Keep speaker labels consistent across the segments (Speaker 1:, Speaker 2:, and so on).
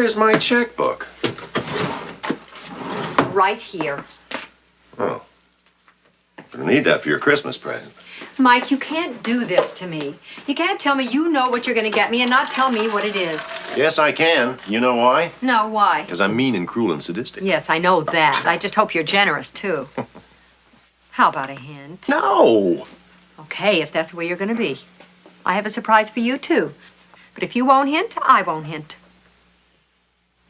Speaker 1: is my checkbook?
Speaker 2: Right here.
Speaker 1: Oh. Gonna need that for your Christmas present.
Speaker 2: Mike, you can't do this to me. You can't tell me you know what you're going to get me and not tell me what it is.
Speaker 1: Yes, I can. You know why?
Speaker 2: No, why?
Speaker 1: Because I'm mean and cruel and sadistic.
Speaker 2: Yes, I know that. I just hope you're generous, too. How about a hint?
Speaker 1: No!
Speaker 2: Okay, if that's the way you're going to be. I have a surprise for you, too. But if you won't hint, I won't hint.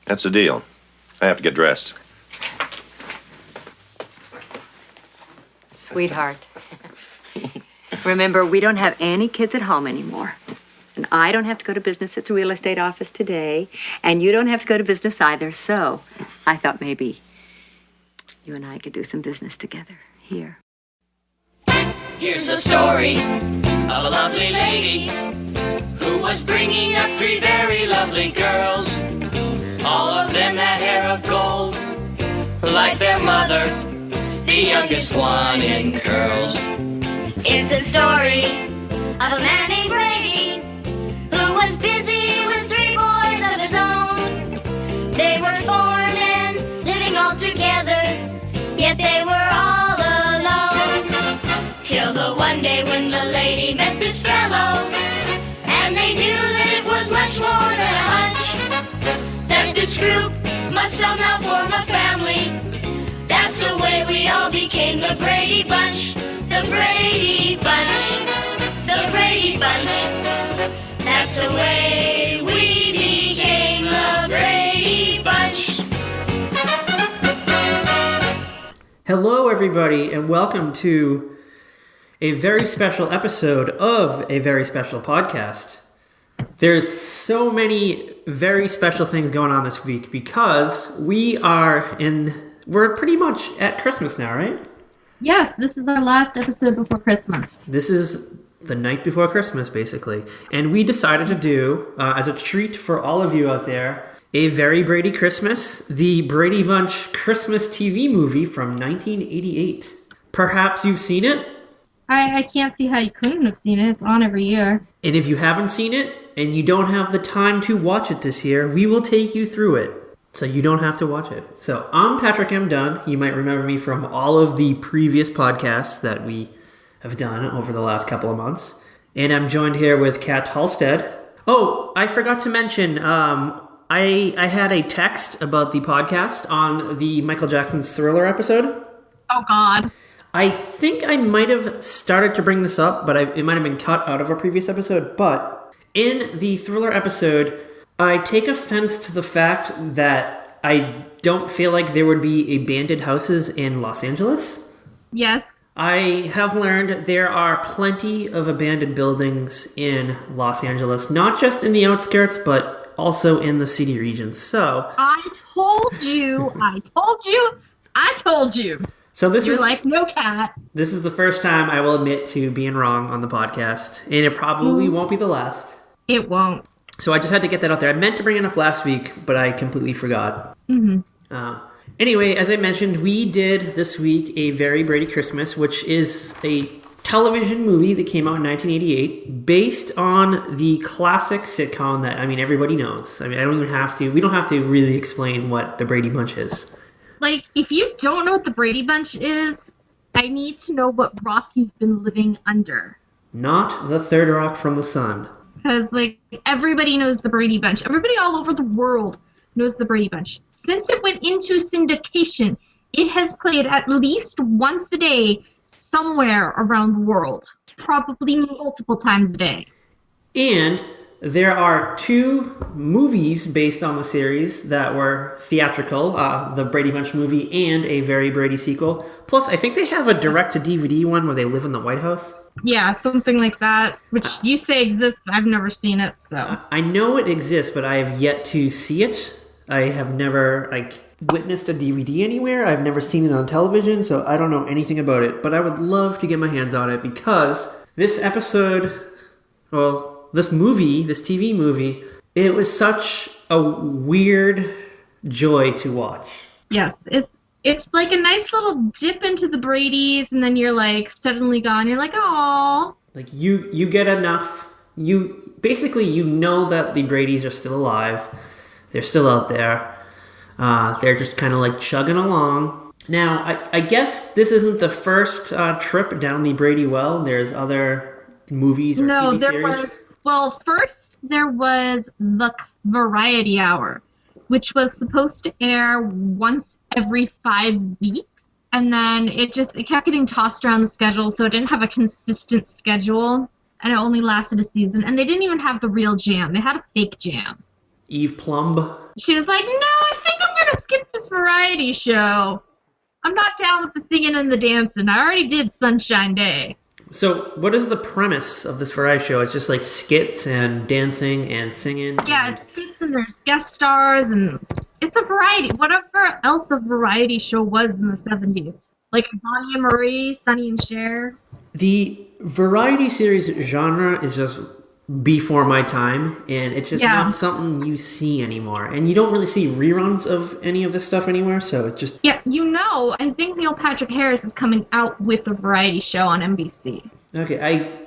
Speaker 1: That's the deal. I have to get dressed.
Speaker 2: Sweetheart. Remember, we don't have any kids at home anymore. And I don't have to go to business at the real estate office today. And you don't have to go to business either. So I thought maybe you and I could do some business together here.
Speaker 3: Here's the story of a lovely lady who was bringing up three very lovely girls. All of them had hair of gold, like their mother, the youngest one in curls.
Speaker 4: It's the story of a man named Brady who was busy with three boys of his own. They were born and living all together, yet they were all alone. Till the one day when the lady met this fellow, and they knew that it was much more than a hunch, that this group must somehow form a family. That's the way we all became the Brady Bunch. The Brady Bunch, the Brady Bunch. That's the way we became the Brady Bunch.
Speaker 5: Hello, everybody, and welcome to a very special episode of A Very Special Podcast. There's so many very special things going on this week because we're pretty much at Christmas now, right?
Speaker 6: Yes, this is our last episode before Christmas.
Speaker 5: This is the night before Christmas, basically. And we decided to do, as a treat for all of you out there, A Very Brady Christmas, the Brady Bunch Christmas TV movie from 1988. Perhaps you've seen it?
Speaker 6: I can't see how you couldn't have seen it. It's on every year.
Speaker 5: And if you haven't seen it, and you don't have the time to watch it this year, we will take you through it. So you don't have to watch it. So I'm Patrick M. Dunn. You might remember me from all of the previous podcasts that we have done over the last couple of months. And I'm joined here with Kat Halstead. Oh, I forgot to mention, I had a text about the podcast on the Michael Jackson's Thriller episode.
Speaker 6: Oh, God.
Speaker 5: I think I might have started to bring this up, but it might have been cut out of a previous episode. But in the Thriller episode, I take offense to the fact that I don't feel like there would be abandoned houses in Los Angeles.
Speaker 6: Yes.
Speaker 5: I have learned there are plenty of abandoned buildings in Los Angeles, not just in the outskirts, but also in the city regions. So
Speaker 6: I told you.
Speaker 5: So
Speaker 6: You're like, no, Cat.
Speaker 5: This is the first time I will admit to being wrong on the podcast, and it probably won't be the last.
Speaker 6: It won't.
Speaker 5: So I just had to get that out there. I meant to bring it up last week, but I completely forgot. Anyway, as I mentioned, we did this week A Very Brady Christmas, which is a television movie that came out in 1988 based on the classic sitcom that, everybody knows. We don't have to really explain what the Brady Bunch is.
Speaker 6: Like, if you don't know what the Brady Bunch is, I need to know what rock you've been living under.
Speaker 5: Not the third rock from the sun.
Speaker 6: Because, everybody knows the Brady Bunch. Everybody all over the world knows the Brady Bunch. Since it went into syndication, it has played at least once a day somewhere around the world. Probably multiple times a day.
Speaker 5: And there are two movies based on the series that were theatrical, the Brady Bunch movie and A Very Brady sequel. Plus, I think they have a direct-to-DVD one where they live in the White House.
Speaker 6: Yeah, something like that, which you say exists. I've never seen it, so.
Speaker 5: I know it exists, but I have yet to see it. I have never, witnessed a DVD anywhere. I've never seen it on television, so I don't know anything about it. But I would love to get my hands on it because this movie, this TV movie, it was such a weird joy to watch.
Speaker 6: Yes, it's like a nice little dip into the Bradys, and then you're suddenly gone. You're like, aww.
Speaker 5: You get enough. You know that the Bradys are still alive. They're still out there. They're just kind of like chugging along. Now, I guess this isn't the first trip down the Brady well. There's other movies or TV series.
Speaker 6: First there was the Variety Hour, which was supposed to air once every 5 weeks. And then it kept getting tossed around the schedule, so it didn't have a consistent schedule. And it only lasted a season. And they didn't even have the real jam. They had a fake jam.
Speaker 5: Eve Plumb.
Speaker 6: She was like, no, I think I'm going to skip this variety show. I'm not down with the singing and the dancing. I already did Sunshine Day.
Speaker 5: So what is the premise of this variety show? It's just like skits and dancing and singing?
Speaker 6: Yeah, it's skits and there's guest stars and it's a variety. Whatever else a variety show was in the 70s. Like Bonnie and Marie, Sonny and Cher.
Speaker 5: The variety series genre is just before my time, and it's just not something you see anymore. And you don't really see reruns of any of this stuff anywhere, so it just...
Speaker 6: Yeah, I think Neil Patrick Harris is coming out with a variety show on NBC.
Speaker 5: Okay,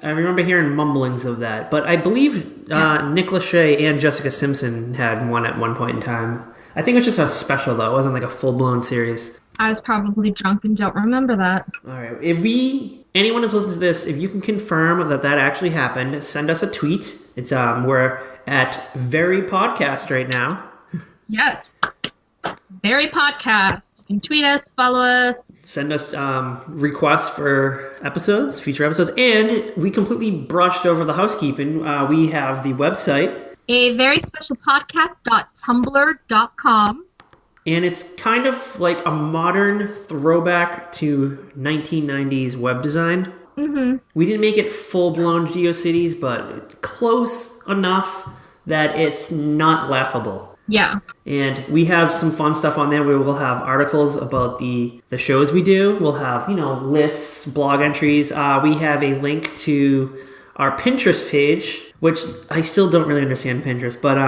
Speaker 5: I remember hearing mumblings of that, but I believe Nick Lachey and Jessica Simpson had one at one point in time. I think it was just a special, though. It wasn't like a full-blown series.
Speaker 6: I was probably drunk and don't remember that.
Speaker 5: All right. Anyone who's listening to this, if you can confirm that actually happened, send us a tweet. It's we're at Very Podcast right now.
Speaker 6: Yes. Very Podcast. You can tweet us, follow us.
Speaker 5: Send us requests for episodes, future episodes. And we completely brushed over the housekeeping. We have the website.
Speaker 6: averysocialpodcast.tumblr.com.
Speaker 5: And it's kind of like a modern throwback to 1990s web design.
Speaker 6: Mm-hmm.
Speaker 5: We didn't make it full-blown GeoCities, but close enough that it's not laughable.
Speaker 6: Yeah.
Speaker 5: And we have some fun stuff on there. We will have articles about the shows we do. We'll have, lists, blog entries. We have a link to our Pinterest page, which I still don't really understand Pinterest, but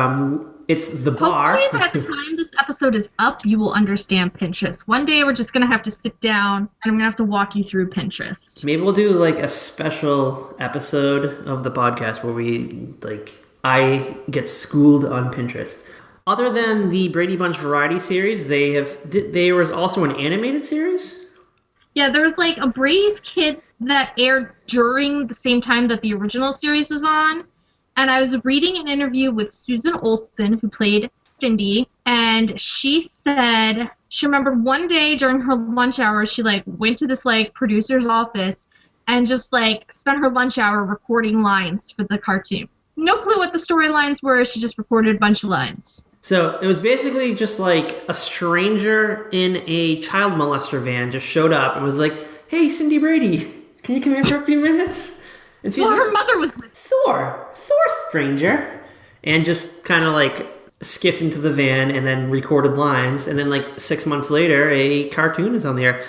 Speaker 5: it's the bar.
Speaker 6: Hopefully by the time this episode is up, you will understand Pinterest. One day we're just going to have to sit down and I'm going to have to walk you through Pinterest.
Speaker 5: Maybe we'll do like a special episode of the podcast where I get schooled on Pinterest. Other than the Brady Bunch variety series, there was also an animated series?
Speaker 6: Yeah, there was like a Brady's Kids that aired during the same time that the original series was on. And I was reading an interview with Susan Olsen, who played Cindy, and she said she remembered one day during her lunch hour, she went to this producer's office and just spent her lunch hour recording lines for the cartoon. No clue what the storylines were. She just recorded a bunch of lines.
Speaker 5: So it was basically just like a stranger in a child molester van just showed up and was like, "Hey, Cindy Brady, can you come here for a few minutes?" And she's
Speaker 6: her mother was with
Speaker 5: Thor, stranger, and just kind of skipped into the van and then recorded lines. And then 6 months later, a cartoon is on the air.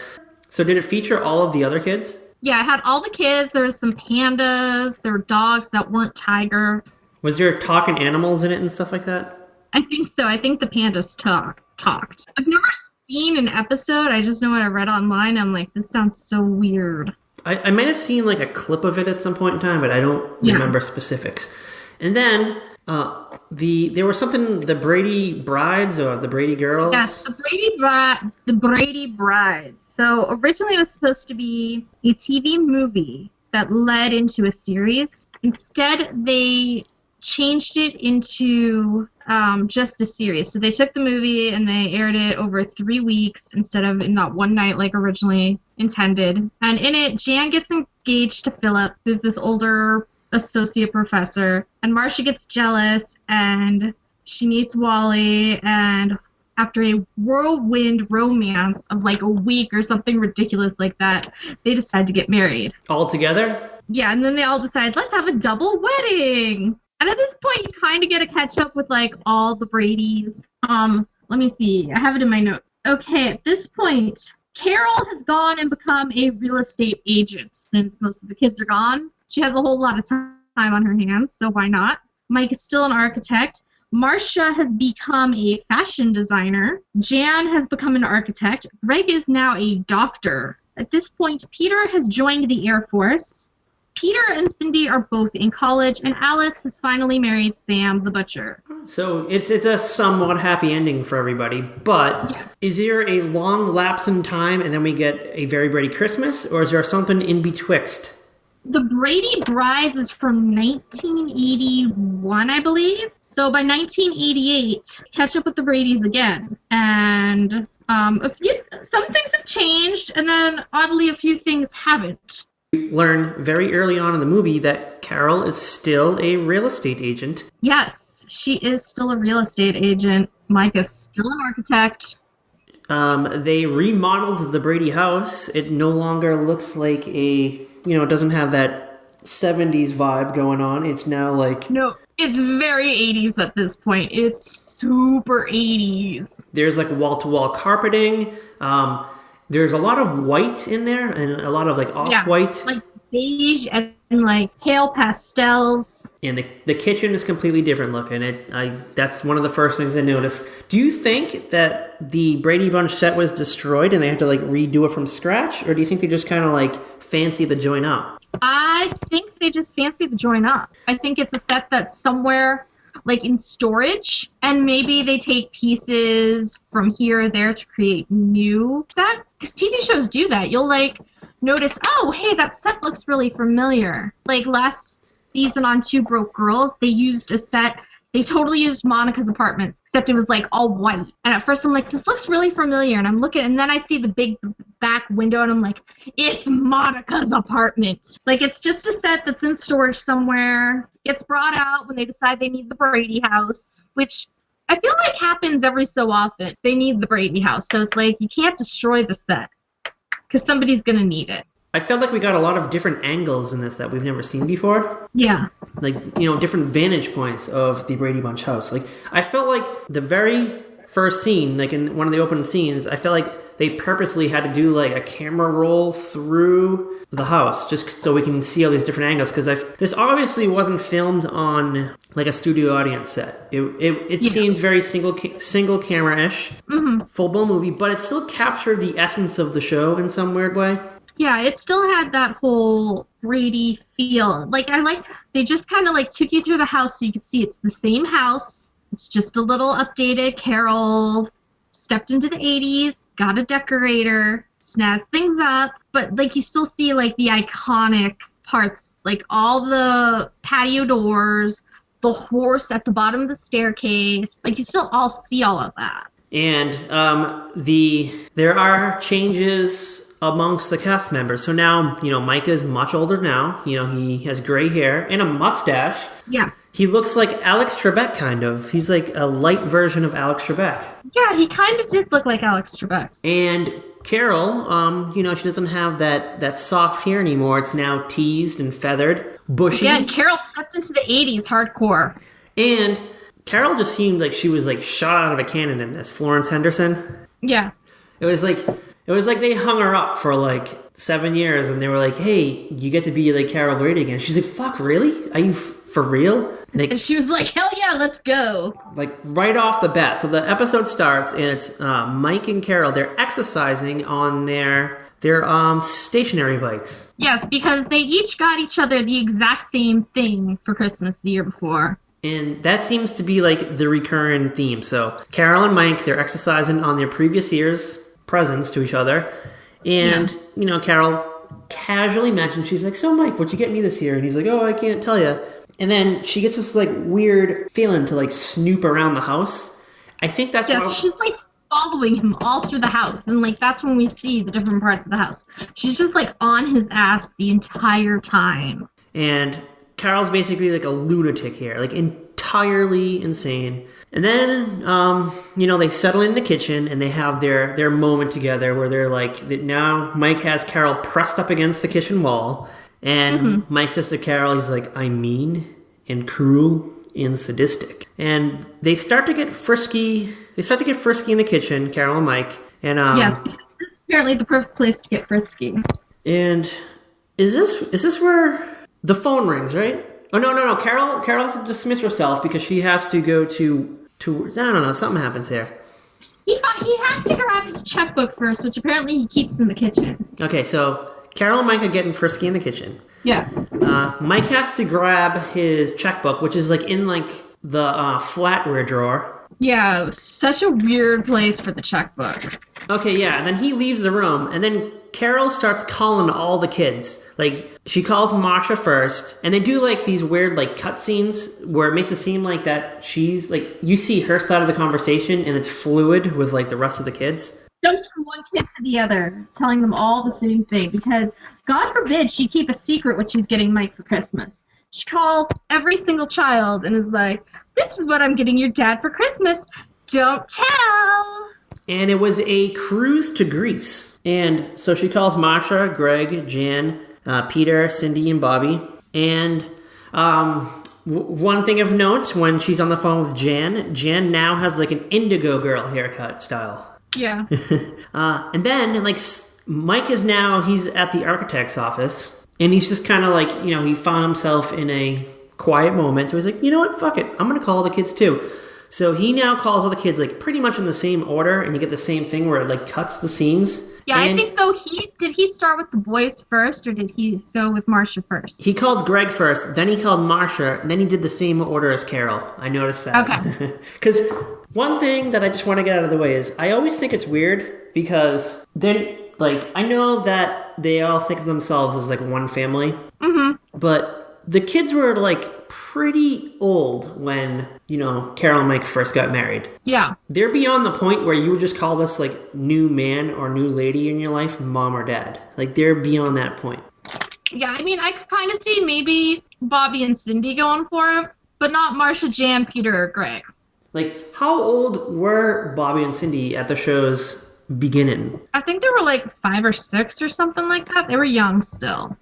Speaker 5: So did it feature all of the other kids?
Speaker 6: Yeah, it had all the kids. There was some pandas. There were dogs that weren't tiger.
Speaker 5: Was there talking animals in it and stuff like that?
Speaker 6: I think so. I think the pandas talked. I've never seen an episode. I just know what I read online. I'm like, this sounds so weird.
Speaker 5: I might have seen a clip of it at some point in time, but I don't remember specifics. And then there was something, the Brady Brides or the Brady Girls.
Speaker 6: Yes, the Brady Brides. So originally it was supposed to be a TV movie that led into a series. Instead, they changed it into just a series. So they took the movie and they aired it over 3 weeks instead of in that one night like originally intended. And in it, Jan gets engaged to Philip, who's this older associate professor, and Marcia gets jealous and she meets Wally, and after a whirlwind romance of a week or something ridiculous like that, they decide to get married.
Speaker 5: All together?
Speaker 6: Yeah, and then they all decide, let's have a double wedding. And at this point, you kind of get a catch up with all the Bradys. Let me see. I have it in my notes. Okay, at this point, Carol has gone and become a real estate agent since most of the kids are gone. She has a whole lot of time on her hands, so why not? Mike is still an architect. Marcia has become a fashion designer. Jan has become an architect. Greg is now a doctor. At this point, Peter has joined the Air Force. Peter and Cindy are both in college, and Alice has finally married Sam the butcher.
Speaker 5: So it's a somewhat happy ending for everybody, but is there a long lapse in time and then we get A Very Brady Christmas, or is there something in betwixt?
Speaker 6: The Brady Brides is from 1981, I believe. So by 1988, catch up with the Bradys again. And some things have changed, and then oddly a few things haven't.
Speaker 5: We learn very early on in the movie that Carol is still a real estate agent.
Speaker 6: Yes, she is still a real estate agent. Mike is still an architect.
Speaker 5: They remodeled the Brady house. It no longer looks like it doesn't have that 70s vibe going on. It's now like...
Speaker 6: No, it's very 80s at this point. It's super 80s.
Speaker 5: There's like wall-to-wall carpeting. There's a lot of white in there and a lot of like off-white.
Speaker 6: Like beige and like pale pastels.
Speaker 5: And the kitchen is completely different looking. That's one of the first things I noticed. Do you think that the Brady Bunch set was destroyed and they had to like redo it from scratch? Or do you think they just kind of like fancy the joint up?
Speaker 6: I think they just fancy the joint up. I think it's a set that's somewhere like in storage, and maybe they take pieces from here or there to create new sets. Because TV shows do that. You'll like notice, oh, hey, that set looks really familiar. Like last season on Two Broke Girls, they used a set. They totally used Monica's apartments, except it was like all white. And at first I'm like, this looks really familiar. And I'm looking, and then I see the big back window, and I'm like, it's Monica's apartment. Like, it's just a set that's in storage somewhere. Gets brought out when they decide they need the Brady house, which I feel like happens every so often. They need the Brady house. So it's like, you can't destroy the set because somebody's going to need it.
Speaker 5: I felt like we got a lot of different angles in this that we've never seen before.
Speaker 6: Yeah.
Speaker 5: Like, different vantage points of the Brady Bunch house. Like, I felt like the very first scene, like in one of the opening scenes, I felt like they purposely had to do like a camera roll through the house just so we can see all these different angles. Because this obviously wasn't filmed on like a studio audience set. It seemed very single camera-ish, full-blown movie, but it still captured the essence of the show in some weird way.
Speaker 6: Yeah, it still had that whole Brady feel. Like, they just kind of like took you through the house so you could see it's the same house. It's just a little updated. Carol stepped into the 80s, got a decorator, snazzed things up. But like, you still see like the iconic parts, like all the patio doors, the horse at the bottom of the staircase. Like, you still all see all of that.
Speaker 5: And there are changes amongst the cast members. So now, Micah is much older now. He has gray hair and a mustache.
Speaker 6: Yes.
Speaker 5: He looks like Alex Trebek, kind of. He's like a light version of Alex Trebek.
Speaker 6: Yeah, he kind of did look like Alex Trebek.
Speaker 5: And Carol, she doesn't have that soft hair anymore. It's now teased and feathered, bushy.
Speaker 6: Yeah, Carol stepped into the 80s hardcore.
Speaker 5: And Carol just seemed like she was like shot out of a cannon in this. Florence Henderson.
Speaker 6: Yeah.
Speaker 5: It was like they hung her up for like 7 years and they were like, hey, you get to be like Carol Brady again. She's like, fuck, really? Are you for real?
Speaker 6: And she was like, hell yeah, let's go.
Speaker 5: Like right off the bat. So the episode starts and it's Mike and Carol. They're exercising on their stationary bikes.
Speaker 6: Yes, because they each got each other the exact same thing for Christmas the year before.
Speaker 5: And that seems to be like the recurring theme. So Carol and Mike, they're exercising on their previous year's presents to each other. And, Carol casually mentions, she's like, so Mike, what'd you get me this year? And he's like, oh, I can't tell you. And then she gets this like weird feeling to like snoop around the house. I think that's
Speaker 6: she's like following him all through the house. And like, that's when we see the different parts of the house. She's just like on his ass the entire time.
Speaker 5: And Carol's basically like a lunatic here, like entirely insane. And then, they settle in the kitchen and they have their moment together where they're like, now Mike has Carol pressed up against the kitchen wall. And Mike says to Carol, he's like, I'm mean and cruel and sadistic. And they start to get frisky. They start to get frisky in the kitchen, Carol and Mike. And
Speaker 6: yes, it's apparently the perfect place to get frisky.
Speaker 5: And is this where the phone rings, right? Oh, no. Carol has to dismiss herself because she has to go to no, something happens here.
Speaker 6: He has to grab his checkbook first, which apparently he keeps in the kitchen.
Speaker 5: Okay, so Carol and Mike are getting frisky in the kitchen.
Speaker 6: Yes.
Speaker 5: Mike has to grab his checkbook, which is like in like the flatware drawer.
Speaker 6: Yeah, it was such a weird place for the checkbook.
Speaker 5: Okay, yeah, and then he leaves the room, and then Carol starts calling all the kids. Like, she calls Marsha first, and they do, like, these weird, like, cutscenes where it makes it seem like that she's, like, you see her side of the conversation, and it's fluid with, like, the rest of the kids.
Speaker 6: Jumps from one kid to the other, telling them all the same thing, because God forbid she keep a secret what she's getting Mike for Christmas. She calls every single child and is like, "This is what I'm getting your dad for Christmas. Don't tell."
Speaker 5: And it was a cruise to Greece. And so she calls Marsha, Greg, Jan, Peter, Cindy, and Bobby. And one thing of note, when she's on the phone with Jan now has like an Indigo Girl haircut style.
Speaker 6: Yeah.
Speaker 5: And then, like, Mike is now, he's at the architect's office. And he's just kind of like, you know, he found himself in a quiet moment. So he's like, you know what, fuck it. I'm going to call all the kids too. So he now calls all the kids, like, pretty much in the same order. And you get the same thing where it, like, cuts the scenes.
Speaker 6: Yeah,
Speaker 5: and
Speaker 6: I think, though, did he start with the boys first, or did he go with Marsha first?
Speaker 5: He called Greg first, then he called Marsha, and then he did the same order as Carol. I noticed that.
Speaker 6: Okay.
Speaker 5: Because one thing that I just want to get out of the way is I always think it's weird because then, like, I know that they all think of themselves as, like, one family. Mm-hmm. But the kids were, like, pretty old when, you know, Carol and Mike first got married.
Speaker 6: Yeah.
Speaker 5: They're beyond the point where you would just call this, like, new man or new lady in your life mom or dad. Like, they're beyond that point.
Speaker 6: Yeah, I mean, I could kind of see maybe Bobby and Cindy going for him, but not Marsha, Jan, Peter, or Greg.
Speaker 5: Like, how old were Bobby and Cindy at the show's beginning?
Speaker 6: I think they were like 5 or 6 or something like that. They were young still.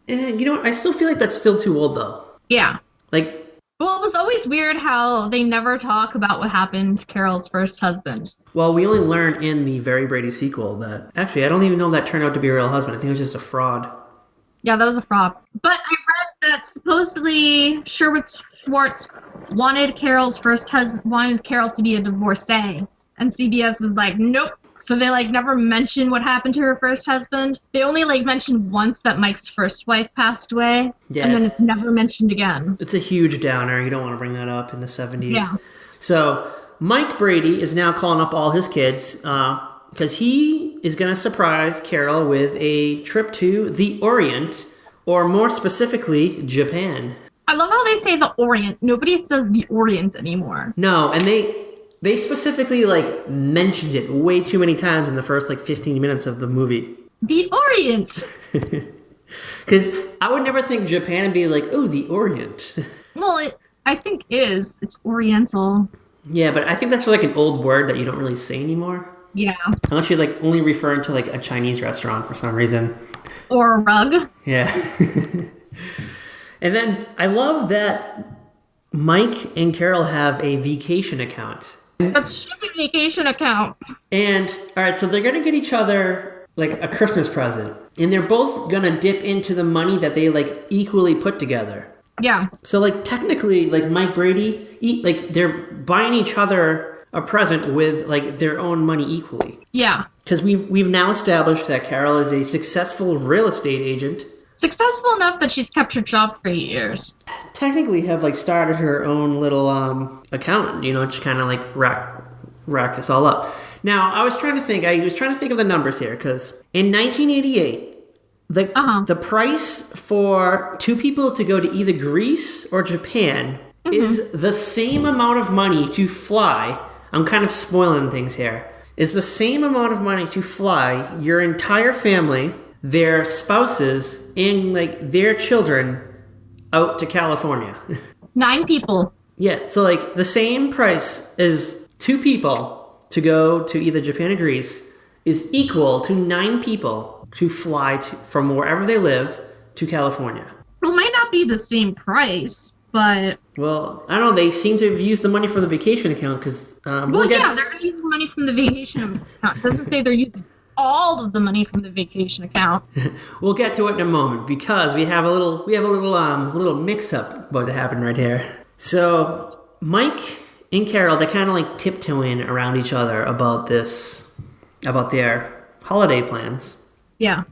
Speaker 5: And you know what? I still feel like that's still too old, though.
Speaker 6: Yeah.
Speaker 5: Like,
Speaker 6: well, it was always weird how they never talk about what happened to Carol's first husband.
Speaker 5: well, we only learn in the Very Brady sequel that, actually, I don't even know that turned out to be a real husband. I think it was just a fraud.
Speaker 6: Yeah, that was a fraud. But I read that supposedly Sherwood Schwartz wanted Carol to be a divorcee. And CBS was like, nope. So they, like, never mentioned what happened to her first husband. They only, like, mentioned once that Mike's first wife passed away.
Speaker 5: Yeah,
Speaker 6: and then it's never mentioned again.
Speaker 5: It's a huge downer. You don't want to bring that up in the 70s.
Speaker 6: Yeah.
Speaker 5: So Mike Brady is now calling up all his kids because he is going to surprise Carol with a trip to the Orient, or more specifically, Japan.
Speaker 6: I love how they say the Orient. Nobody says the Orient anymore.
Speaker 5: No, and they specifically, like, mentioned it way too many times in the first, like, 15 minutes of the movie.
Speaker 6: The Orient.
Speaker 5: Because I would never think Japan and be like, oh, the Orient.
Speaker 6: Well, I think it is. It's Oriental.
Speaker 5: Yeah, but I think that's like an old word that you don't really say anymore.
Speaker 6: Yeah.
Speaker 5: Unless you're, like, only referring to, like, a Chinese restaurant for some reason.
Speaker 6: Or a rug.
Speaker 5: Yeah. And then I love that Mike and Carol have a vacation account.
Speaker 6: A stupid vacation account.
Speaker 5: And, all right, so they're going to get each other, like, a Christmas present. And they're both going to dip into the money that they, like, equally put together.
Speaker 6: Yeah.
Speaker 5: So, like, technically, like, Mike Brady, they're buying each other a present with, like, their own money equally.
Speaker 6: Yeah.
Speaker 5: Because we've now established that Carol is a successful real estate agent.
Speaker 6: Successful enough that she's kept her job for 8 years.
Speaker 5: Technically have, like, started her own little accountant, you know, just kind of, like, rack this all up. Now, I was trying to think of the numbers here, because in 1988, the price for two people to go to either Greece or Japan is the same amount of money to fly. I'm kind of spoiling things here. Is the same amount of money to fly your entire family, their spouses, and, like, their children out to California.
Speaker 6: 9 people.
Speaker 5: Yeah, so, like, the same price as 2 people to go to either Japan or Greece is equal to 9 people to fly from wherever they live to California.
Speaker 6: Well, it might not be the same price, but...
Speaker 5: Well, I don't know, they seem to have used the money from the vacation account, because...
Speaker 6: they're going to use the money from the vacation account. It doesn't say they're using all of the money from the vacation account.
Speaker 5: We'll get to it in a moment, because we have a little mix-up about to happen right here. So, Mike and Carol, they're kind of, like, tiptoeing around each other about their holiday plans.
Speaker 6: Yeah.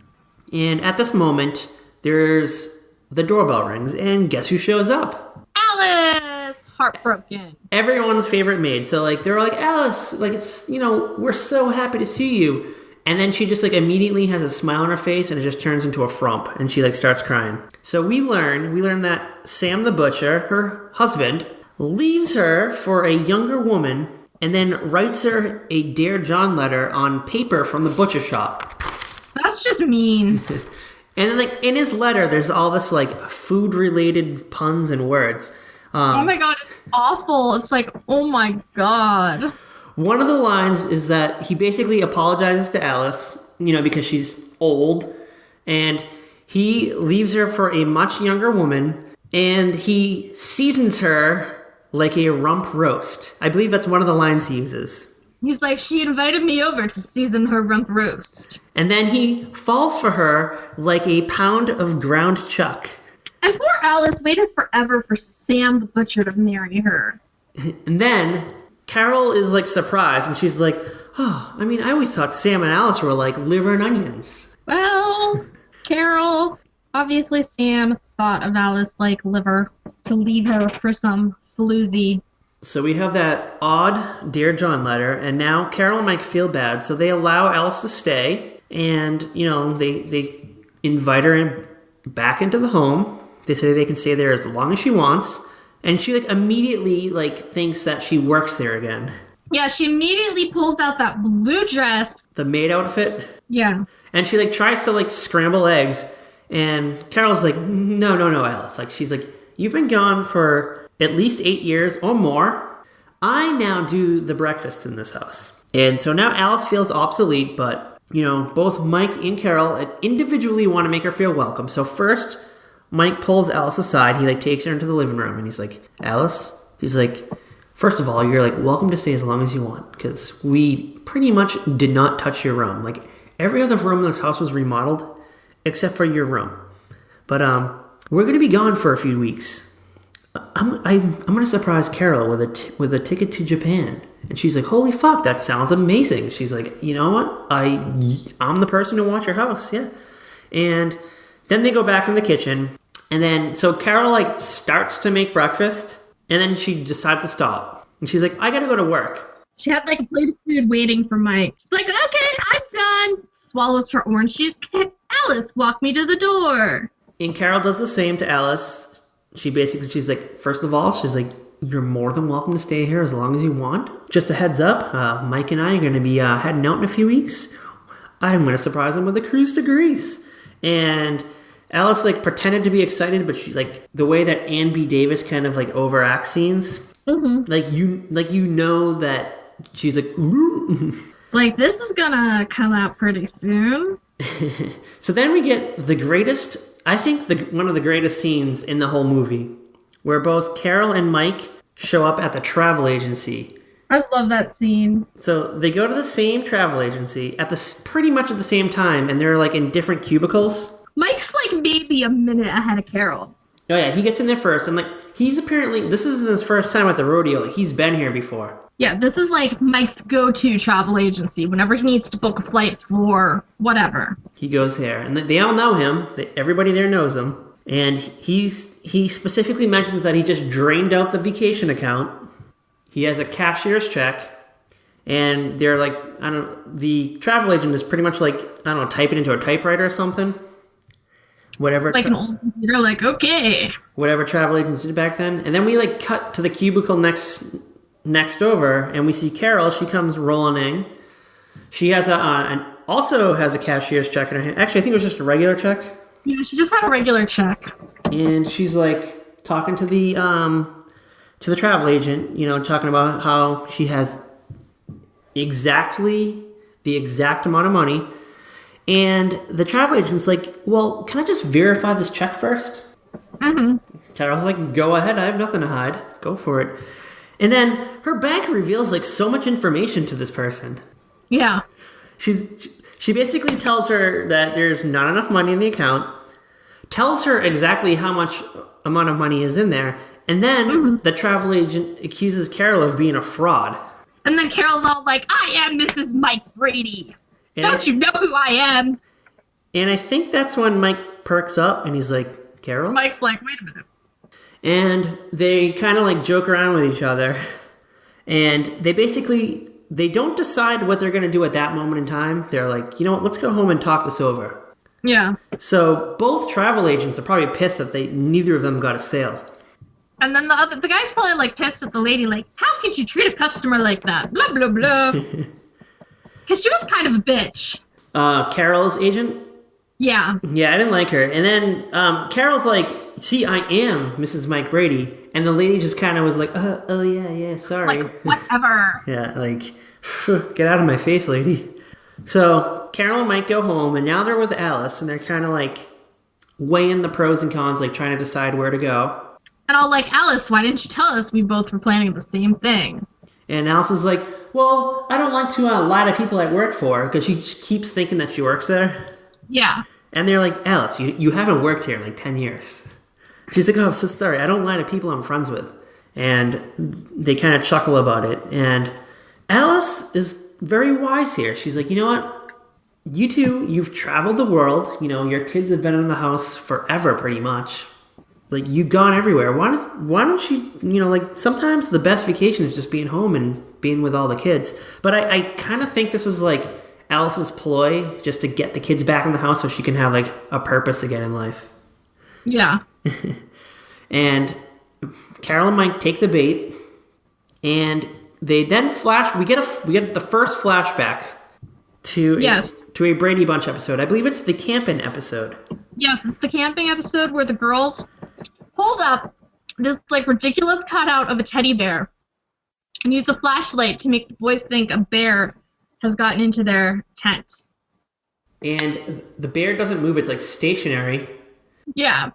Speaker 5: And at this moment, the doorbell rings, and guess who shows up?
Speaker 6: Alice! heartbroken.
Speaker 5: Everyone's favorite maid. So, like, they're like, Alice, like, it's, we're so happy to see you. And then she just, like, immediately has a smile on her face and it just turns into a frump. And she, like, starts crying. So we learn that Sam the butcher, her husband, leaves her for a younger woman and then writes her a Dear John letter on paper from the butcher shop.
Speaker 6: That's just mean.
Speaker 5: And then, like, in his letter, there's all this, like, food-related puns and words.
Speaker 6: Oh my god, it's awful. It's like, oh my god.
Speaker 5: One of the lines is that he basically apologizes to Alice, because she's old, and he leaves her for a much younger woman, and he seasons her like a rump roast. I believe that's one of the lines he uses.
Speaker 6: He's like, she invited me over to season her rump roast.
Speaker 5: And then he falls for her like a pound of ground chuck.
Speaker 6: And poor Alice waited forever for Sam the butcher to marry her.
Speaker 5: And then Carol is, like, surprised, and she's like, oh, I always thought Sam and Alice were like liver and onions.
Speaker 6: Well, Carol, obviously Sam thought of Alice like liver to leave her for some floozy.
Speaker 5: So we have that odd Dear John letter, and now Carol and Mike feel bad, so they allow Alice to stay, and, they invite her back into the home. They say they can stay there as long as she wants, and she, like, immediately, like, thinks that she works there again.
Speaker 6: Yeah, she immediately pulls out that blue dress.
Speaker 5: The maid outfit.
Speaker 6: Yeah.
Speaker 5: And she, like, tries to, like, scramble eggs, and Carol's like, no, Alice. Like, she's like, you've been gone for at least 8 years or more. I now do the breakfast in this house. And so now Alice feels obsolete, but, both Mike and Carol individually want to make her feel welcome. So first, Mike pulls Alice aside. He, like, takes her into the living room, and he's like, Alice? He's like, first of all, you're, like, welcome to stay as long as you want, because we pretty much did not touch your room. Like, every other room in this house was remodeled, except for your room. But, we're going to be gone for a few weeks. I'm going to surprise Carol with a ticket to Japan. And she's like, holy fuck, that sounds amazing. She's like, you know what? I'm the person to watch your house, yeah. And then they go back in the kitchen. And then, so Carol, like, starts to make breakfast. And then she decides to stop. And she's like, I got to go to work.
Speaker 6: She had, like, a plate of food waiting for Mike. She's like, okay, I'm done. Swallows her orange juice. Alice, walk me to the door.
Speaker 5: And Carol does the same to Alice. She's like, first of all, she's like, you're more than welcome to stay here as long as you want. Just a heads up, Mike and I are going to be heading out in a few weeks. I'm going to surprise him with a cruise to Greece. And Alice, like, pretended to be excited, but she, like, the way that Ann B. Davis kind of, like, overacts scenes, like, you know that she's like, ooh.
Speaker 6: It's like, this is going to come out pretty soon.
Speaker 5: So then we get the greatest, I think one of the greatest scenes in the whole movie, where both Carol and Mike show up at the travel agency.
Speaker 6: I love that scene.
Speaker 5: So they go to the same travel agency pretty much at the same time, and they're, like, in different cubicles.
Speaker 6: Mike's, like, maybe a minute ahead of Carol.
Speaker 5: Oh yeah, he gets in there first, and, like, this is his first time at the rodeo. Like, he's been here before.
Speaker 6: Yeah, this is, like, Mike's go-to travel agency whenever he needs to book a flight for whatever. He
Speaker 5: goes there, and they all know him. Everybody there knows him. And he specifically mentions that he just drained out the vacation account. He has a cashier's check. And they're like, the travel agent is pretty much like, typing into a typewriter or something. Whatever.
Speaker 6: Like an old computer, like, okay.
Speaker 5: Whatever travel agents did back then. And then we, like, cut to the cubicle next over, and we see Carol. She comes rolling in. She has also has a cashier's check in her hand. Actually, I think it was just a regular check.
Speaker 6: Yeah, she just had a regular check.
Speaker 5: And she's, like, talking to the travel agent, talking about how she has exactly the exact amount of money. And the travel agent's like, well, can I just verify this check first?
Speaker 6: Mm-hmm.
Speaker 5: Carol's like, go ahead, I have nothing to hide. Go for it. And then her bank reveals, like, so much information to this person.
Speaker 6: Yeah.
Speaker 5: She basically tells her that there's not enough money in the account, tells her exactly how much amount of money is in there, and then the travel agent accuses Carol of being a fraud.
Speaker 6: And then Carol's all like, I am Mrs. Mike Brady. Don't you know who I am?
Speaker 5: And I think that's when Mike perks up, and he's like, Carol?
Speaker 6: Mike's like, wait a minute.
Speaker 5: And they kind of like joke around with each other. And they don't decide what they're going to do at that moment in time. They're like, you know what, let's go home and talk this over.
Speaker 6: Yeah.
Speaker 5: So both travel agents are probably pissed that neither of them got a sale.
Speaker 6: And then the guy's probably like pissed at the lady, like, how could you treat a customer like that? Blah, blah, blah. Because she was kind of a bitch.
Speaker 5: Carol's agent?
Speaker 6: Yeah.
Speaker 5: Yeah, I didn't like her. And then Carol's like, see, I am Mrs. Mike Brady. And the lady just kind of was like, oh, yeah, sorry.
Speaker 6: Like, whatever.
Speaker 5: Yeah, like, get out of my face, lady. So Carol and Mike go home, and now they're with Alice, and they're kind of like weighing the pros and cons, like trying to decide where to go.
Speaker 6: And I'll like, Alice, why didn't you tell us we both were planning the same thing?
Speaker 5: And Alice is like, well, I don't like to lie to people I work for, because she just keeps thinking that she works there.
Speaker 6: Yeah.
Speaker 5: And they're like, Alice, you haven't worked here in like 10 years. She's like, oh, I'm so sorry. I don't lie to people I'm friends with. And they kind of chuckle about it. And Alice is very wise here. She's like, you know what? You two, you've traveled the world. You know, your kids have been in the house forever, pretty much. Like, you've gone everywhere. Why don't you, you know, like, sometimes the best vacation is just being home and being with all the kids. But I kind of think this was, like, Alice's ploy just to get the kids back in the house so she can have, like, a purpose again in life.
Speaker 6: Yeah.
Speaker 5: And Carol and Mike take the bait, and they then we get the first flashback to a Brady Bunch episode. I believe it's the camping episode.
Speaker 6: Yes, it's the camping episode where the girls hold up this like ridiculous cutout of a teddy bear and use a flashlight to make the boys think a bear has gotten into their tent.
Speaker 5: And the bear doesn't move, it's like stationary.
Speaker 6: Yeah.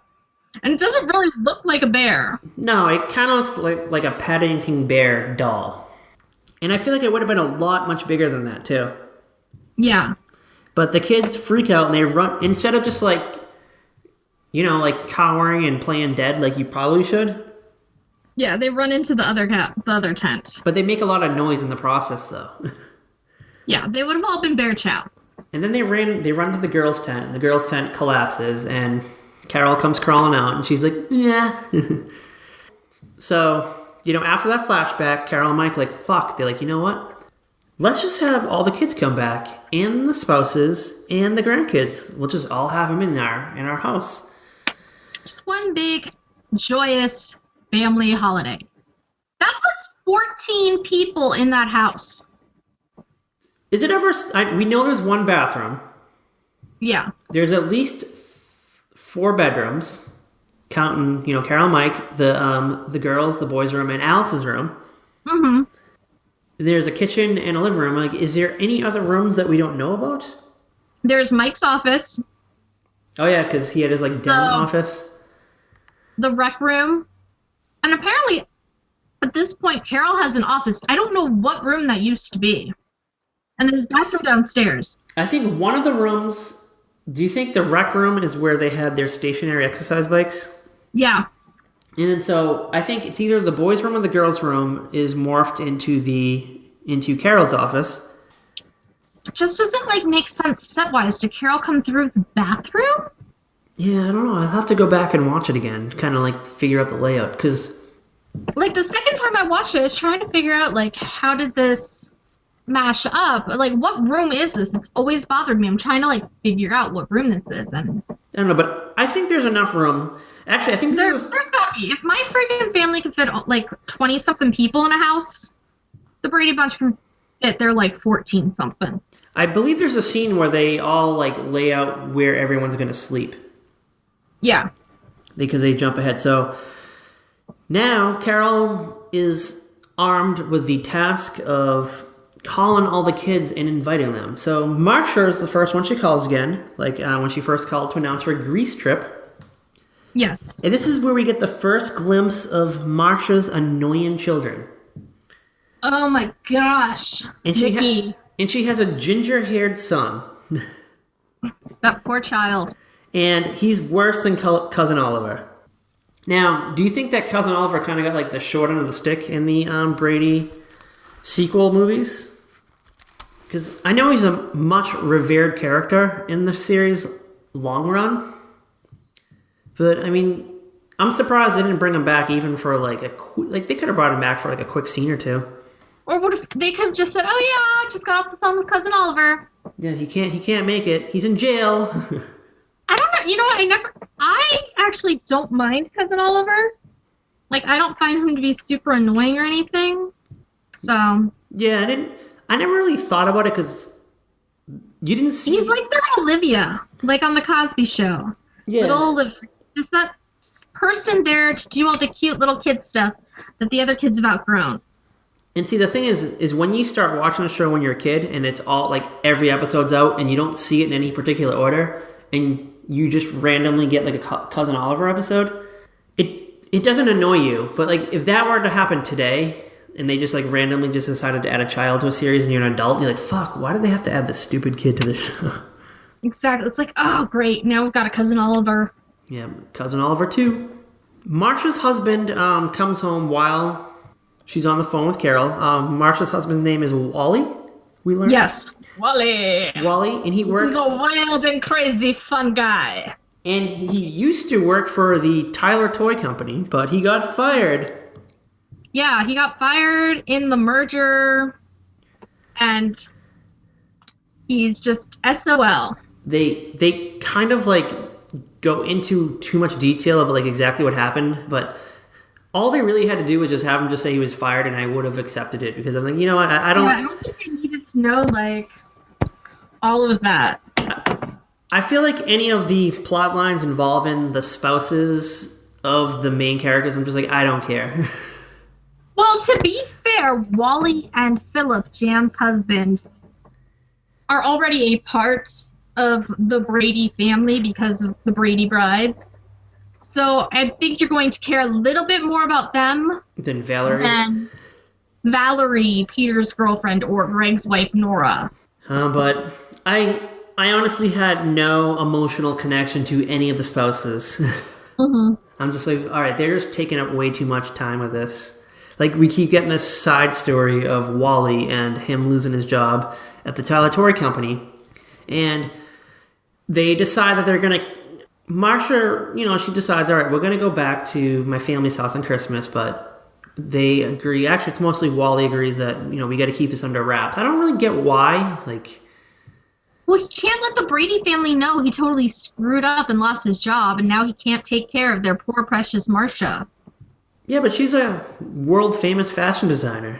Speaker 6: And it doesn't really look like a bear.
Speaker 5: No, it kind of looks like a Paddington Bear doll. And I feel like it would have been a lot much bigger than that, too.
Speaker 6: Yeah.
Speaker 5: But the kids freak out and they run, instead of just like, you know, like cowering and playing dead like you probably should.
Speaker 6: Yeah, they run into the other tent.
Speaker 5: But they make a lot of noise in the process, though.
Speaker 6: Yeah, they would have all been bear chow. And
Speaker 5: then they run to the girls' tent, and the girls' tent collapses, and Carol comes crawling out, and she's like, yeah. So, you know, after that flashback, Carol and Mike like, fuck. They're like, you know what? Let's just have all the kids come back, and the spouses, and the grandkids. We'll just all have them in our house.
Speaker 6: Just one big, joyous family holiday. That puts 14 people in that house.
Speaker 5: Is it ever... we know there's one bathroom.
Speaker 6: Yeah.
Speaker 5: There's at least 4 bedrooms, counting, you know, Carol and Mike, the girls, the boys' room, and Alice's room.
Speaker 6: Mm-hmm.
Speaker 5: There's a kitchen and a living room. Like, is there any other rooms that we don't know about?
Speaker 6: There's Mike's office.
Speaker 5: Oh, yeah, because he had his, like, den office.
Speaker 6: The rec room. And apparently, at this point, Carol has an office. I don't know what room that used to be. And there's a bathroom downstairs.
Speaker 5: I think one of the rooms... Do you think the rec room is where they had their stationary exercise bikes?
Speaker 6: Yeah.
Speaker 5: And then so I think it's either the boys' room or the girls' room is morphed into Carol's office.
Speaker 6: It just doesn't like make sense set-wise. Did Carol come through the bathroom?
Speaker 5: Yeah, I don't know. I'll have to go back and watch it again to kind of like figure out the layout. Because
Speaker 6: like the second time I watched it, I was trying to figure out like how did this mash up? Like what room is this? It's always bothered me. I'm trying to like figure out what room this is. And
Speaker 5: I don't know, but I think there's enough room. Actually, I think
Speaker 6: there's gotta be. If my freaking family can fit like 20-something people in a house, the Brady Bunch can fit their like 14-something.
Speaker 5: I believe there's a scene where they all like lay out where everyone's going to sleep.
Speaker 6: Yeah.
Speaker 5: Because they jump ahead. So now Carol is armed with the task of calling all the kids and inviting them. So Marsha is the first one she calls again, like when she first called to announce her Greece trip.
Speaker 6: Yes.
Speaker 5: And this is where we get the first glimpse of Marsha's annoying children.
Speaker 6: Oh my gosh.
Speaker 5: And she has a ginger-haired son.
Speaker 6: That poor child.
Speaker 5: And he's worse than Cousin Oliver. Now, do you think that Cousin Oliver kind of got like the short end of the stick in the Brady sequel movies? Because I know he's a much revered character in the series long run. But, I mean, I'm surprised they didn't bring him back even for like they could have brought him back for like a quick scene or two.
Speaker 6: Or what if they could have just said, "Oh yeah, I just got off the phone with Cousin Oliver."
Speaker 5: Yeah, he can't make it. He's in jail.
Speaker 6: I don't know. You know what? I actually don't mind Cousin Oliver. Like, I don't find him to be super annoying or anything. So.
Speaker 5: Yeah, I never really thought about it because you didn't see.
Speaker 6: He's like their Olivia, like on the Cosby Show.
Speaker 5: Yeah.
Speaker 6: Little Olivia, just that person there to do all the cute little kid stuff that the other kids have outgrown.
Speaker 5: And see, the thing is when you start watching the show when you're a kid and it's all like every episode's out and you don't see it in any particular order and you just randomly get like a Cousin Oliver episode, it doesn't annoy you. But like if that were to happen today and they just like randomly just decided to add a child to a series and you're an adult, you're like, fuck, why did they have to add this stupid kid to the show?
Speaker 6: Exactly. It's like, oh, great. Now we've got a Cousin Oliver.
Speaker 5: Yeah, Cousin Oliver too. Marsha's husband comes home while she's on the phone with Carol. Marsha's husband's name is Wally, we learned.
Speaker 6: Yes. Wally,
Speaker 5: and he works...
Speaker 6: He's a wild and crazy fun guy.
Speaker 5: And he used to work for the Tyler Toy Company, but he got fired.
Speaker 6: Yeah, he got fired in the merger, and he's just SOL.
Speaker 5: They kind of like go into too much detail of like exactly what happened, but all they really had to do was just have him just say he was fired, and I would have accepted it because I'm like, you know what, I don't...
Speaker 6: Yeah, I don't think they needed to know like all of that.
Speaker 5: I feel like any of the plot lines involving the spouses of the main characters, I'm just like, I don't care.
Speaker 6: Well, to be fair, Wally and Philip, Jan's husband, are already a part of the Brady family because of the Brady brides. So I think you're going to care a little bit more about them
Speaker 5: Than Valerie?
Speaker 6: than Valerie, Peter's girlfriend, or Greg's wife, Nora.
Speaker 5: But I honestly had no emotional connection to any of the spouses.
Speaker 6: Mm-hmm.
Speaker 5: I'm just like, all right, they're just taking up way too much time with this. Like, we keep getting this side story of Wally and him losing his job at the Tyler Toy Company. And they decide that they're going to... Marsha, she decides, all right, we're going to go back to my family's house on Christmas, but they agree. Actually, it's mostly Wally agrees that, we got to keep this under wraps. I don't really get why.
Speaker 6: Well, he can't let the Brady family know he totally screwed up and lost his job, and now he can't take care of their poor, precious Marsha.
Speaker 5: Yeah, but she's a world-famous fashion designer.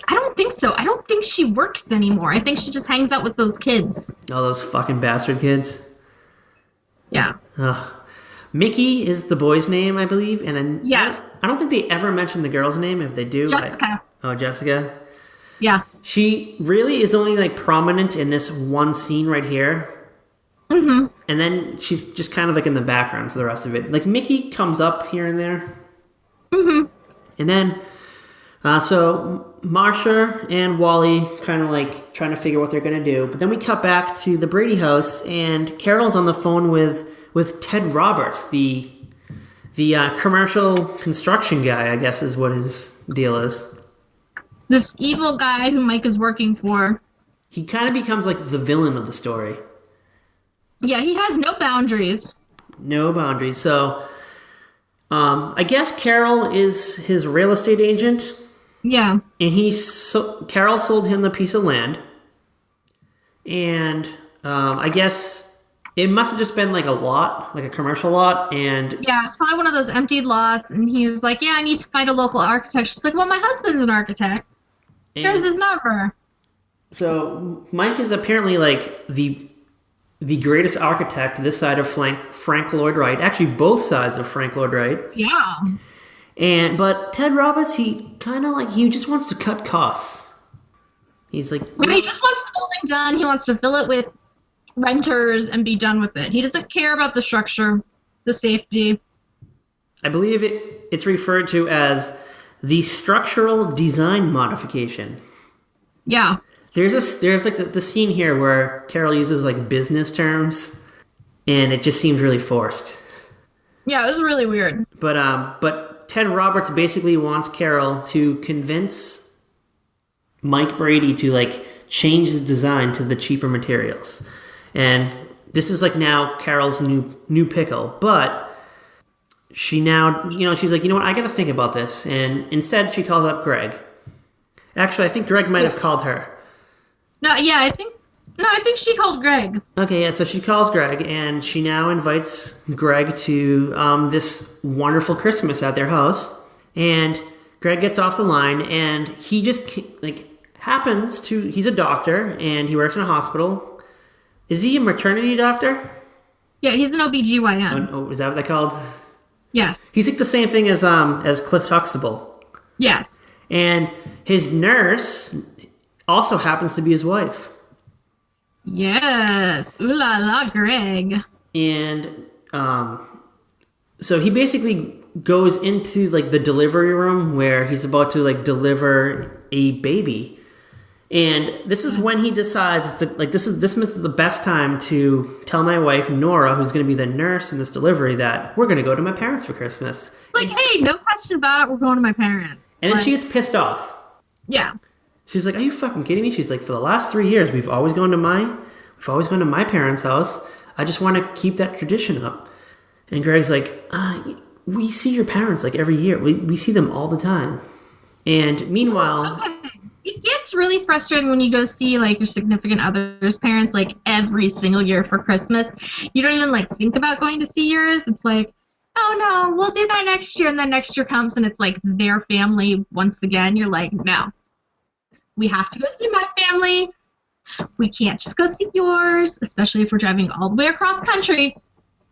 Speaker 6: I don't think so. I don't think she works anymore. I think she just hangs out with those kids.
Speaker 5: Oh, those fucking bastard kids.
Speaker 6: Yeah.
Speaker 5: Ugh. Mickey is the boy's name, I believe. And then
Speaker 6: Yes.
Speaker 5: I don't think they ever mention the girl's name. If they do...
Speaker 6: Jessica.
Speaker 5: Jessica?
Speaker 6: Yeah.
Speaker 5: She really is only, prominent in this one scene right here.
Speaker 6: Mm-hmm.
Speaker 5: And then she's just kind of, in the background for the rest of it. Mickey comes up here and there.
Speaker 6: Mm-hmm.
Speaker 5: And then... so Marsha and Wally kind of trying to figure what they're going to do. But then we cut back to the Brady house, and Carol's on the phone with Ted Roberts, the commercial construction guy, I guess is what his deal is.
Speaker 6: This evil guy who Mike is working for.
Speaker 5: He kind of becomes the villain of the story.
Speaker 6: Yeah, he has no boundaries.
Speaker 5: No boundaries. So, I guess Carol is his real estate agent.
Speaker 6: Yeah.
Speaker 5: And Carol sold him the piece of land. And I guess it must have just been a lot, a commercial lot. And
Speaker 6: yeah, it's probably one of those emptied lots. And he was like, yeah, I need to find a local architect. She's like, well, my husband's an architect. Here's his number.
Speaker 5: So Mike is apparently the greatest architect this side of Frank Lloyd Wright. Actually, both sides of Frank Lloyd Wright.
Speaker 6: Yeah.
Speaker 5: But Ted Roberts, he kind of he just wants to cut costs. He's like...
Speaker 6: Yeah, he just wants the building done. He wants to fill it with renters and be done with it. He doesn't care about the structure, the safety.
Speaker 5: I believe it's referred to as the structural design modification.
Speaker 6: Yeah.
Speaker 5: There's the scene here where Carol uses business terms, and it just seems really forced.
Speaker 6: Yeah, it was really weird.
Speaker 5: But Ted Roberts basically wants Carol to convince Mike Brady to change his design to the cheaper materials, and this is now Carol's new pickle. But she now, she's like, you know what, I got to think about this. And instead she calls up Greg. Actually, I think Greg might have called her.
Speaker 6: I think she called Greg.
Speaker 5: Okay, yeah, so she calls Greg, and she now invites Greg to this wonderful Christmas at their house. And Greg gets off the line, and he just, he's a doctor, and he works in a hospital. Is he a maternity doctor?
Speaker 6: Yeah, he's an OBGYN.
Speaker 5: Oh, is that what they're called?
Speaker 6: Yes.
Speaker 5: He's like the same thing as Cliff Huxtable.
Speaker 6: Yes.
Speaker 5: And his nurse also happens to be his wife.
Speaker 6: Yes. Ooh la la, Greg.
Speaker 5: And so he basically goes into like the delivery room where he's about to like deliver a baby. And this is when he decides this is the best time to tell my wife Nora, who's going to be the nurse in this delivery, that we're going to go to my parents for Christmas.
Speaker 6: Like, hey, no question about it, we're going to my parents.
Speaker 5: And then she gets pissed off.
Speaker 6: Yeah.
Speaker 5: She's like, "Are you fucking kidding me?" She's like, "For the last 3 years, we've always gone to my parents' house. I just want to keep that tradition up." And Greg's like, "We see your parents like every year. We see them all the time." And meanwhile,
Speaker 6: okay. It gets really frustrating when you go see like your significant other's parents like every single year for Christmas. You don't even like think about going to see yours. It's like, oh no, we'll do that next year. And then next year comes and it's like their family once again. You're like, no, we have to go see my family. We can't just go see yours, especially if we're driving all the way across country.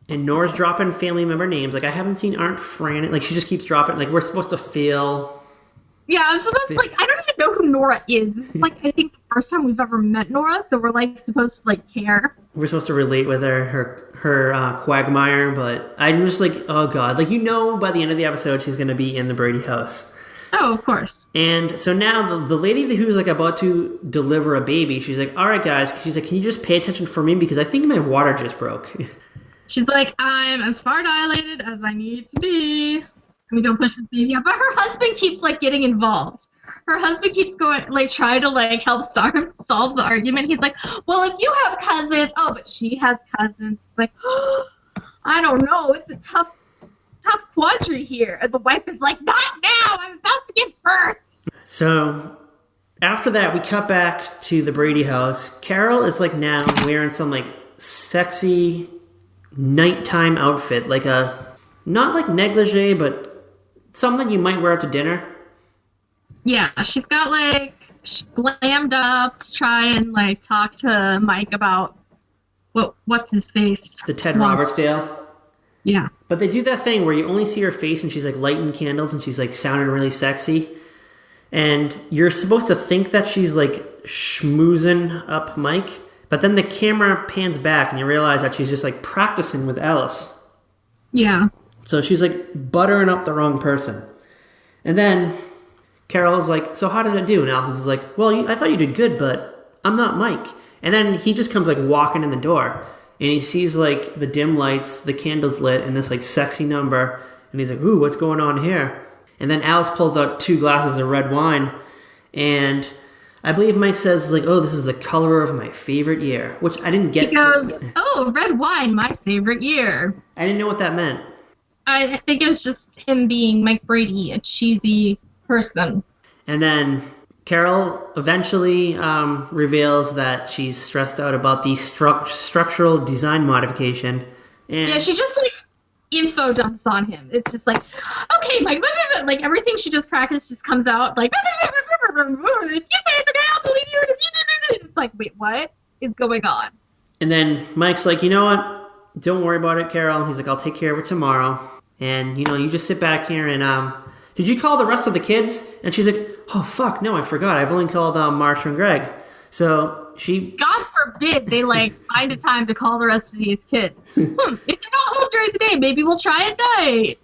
Speaker 5: And Nora's dropping family member names. Like, I haven't seen Aunt Fran. Like, she just keeps dropping. Like, we're supposed to feel.
Speaker 6: Yeah, I was supposed to, like, I don't even know who Nora is. This is, like, I think the first time we've ever met Nora, so we're, like, supposed to, like, care.
Speaker 5: We're supposed to relate with her quagmire, but I'm just like, oh, God. Like, by the end of the episode, she's going to be in the Brady house.
Speaker 6: Oh, of course.
Speaker 5: And so now the lady who's, like, about to deliver a baby, she's like, all right, guys. She's like, can you just pay attention for me? Because I think my water just broke.
Speaker 6: She's like, I'm as far dilated as I need to be. We don't push this baby out. But her husband keeps, like, getting involved. Her husband keeps going, like, trying to, like, help solve the argument. He's like, well, if you have cousins. Oh, but she has cousins. Like, oh, I don't know. It's a tough quandary here. And the wife is like, not now. I'm about to give birth.
Speaker 5: So after that, we cut back to the Brady house. Carol is, like, now wearing some, like, sexy nighttime outfit. Like not like negligee, but something you might wear out to dinner.
Speaker 6: Yeah, she's got like glammed up to try and like talk to Mike about what's his face?
Speaker 5: The Ted Robertsdale.
Speaker 6: Yeah.
Speaker 5: But they do that thing where you only see her face and she's like lighting candles and she's like sounding really sexy. And you're supposed to think that she's like schmoozing up Mike, but then the camera pans back and you realize that she's just like practicing with Alice.
Speaker 6: Yeah.
Speaker 5: So she's like buttering up the wrong person. And then Carol's like, so how did it do? And Alice is like, well, I thought you did good, but I'm not Mike. And then he just comes like walking in the door and he sees like the dim lights, the candles lit, and this like sexy number. And he's like, ooh, what's going on here? And then Alice pulls out 2 glasses of red wine. And I believe Mike says like, oh, this is the color of my favorite year, which I didn't get.
Speaker 6: He goes, oh, red wine, my favorite year.
Speaker 5: I didn't know what that meant.
Speaker 6: I think it was just him being Mike Brady, a cheesy person.
Speaker 5: And then Carol eventually reveals that she's stressed out about the structural design modification. And
Speaker 6: yeah, she just like info dumps on him. It's just like, okay, Mike, like everything she just practiced just comes out like, if you say it's okay, I'll believe you. It's like, wait, what is going on?
Speaker 5: And then Mike's like, you know what? Don't worry about it, Carol. He's like, I'll take care of it tomorrow. And, you just sit back here and, did you call the rest of the kids? And she's like, oh, fuck, no, I forgot. I've only called Marsha and Greg. So she...
Speaker 6: God forbid they, like, find a time to call the rest of these kids. If they're not home during the day, maybe we'll try at night.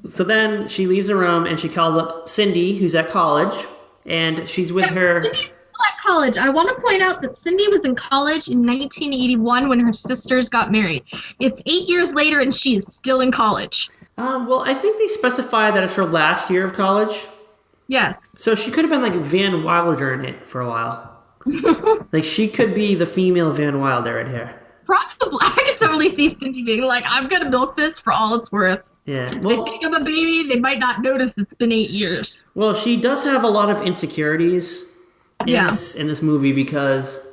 Speaker 5: So then she leaves the room and she calls up Cindy, who's at college, and she's with her...
Speaker 6: Cindy's still at college. I want to point out that Cindy was in college in 1981 when her sisters got married. It's 8 years later and she is still in college.
Speaker 5: Well, I think they specify that it's her last year of college.
Speaker 6: Yes.
Speaker 5: So she could have been like Van Wilder in it for a while. Like she could be the female Van Wilder right here.
Speaker 6: Probably. I could totally see Cindy being like, I'm going to milk this for all it's worth.
Speaker 5: Yeah.
Speaker 6: They
Speaker 5: Well,
Speaker 6: think of a baby, they might not notice it's been 8 years.
Speaker 5: well, she does have a lot of insecurities in this movie because,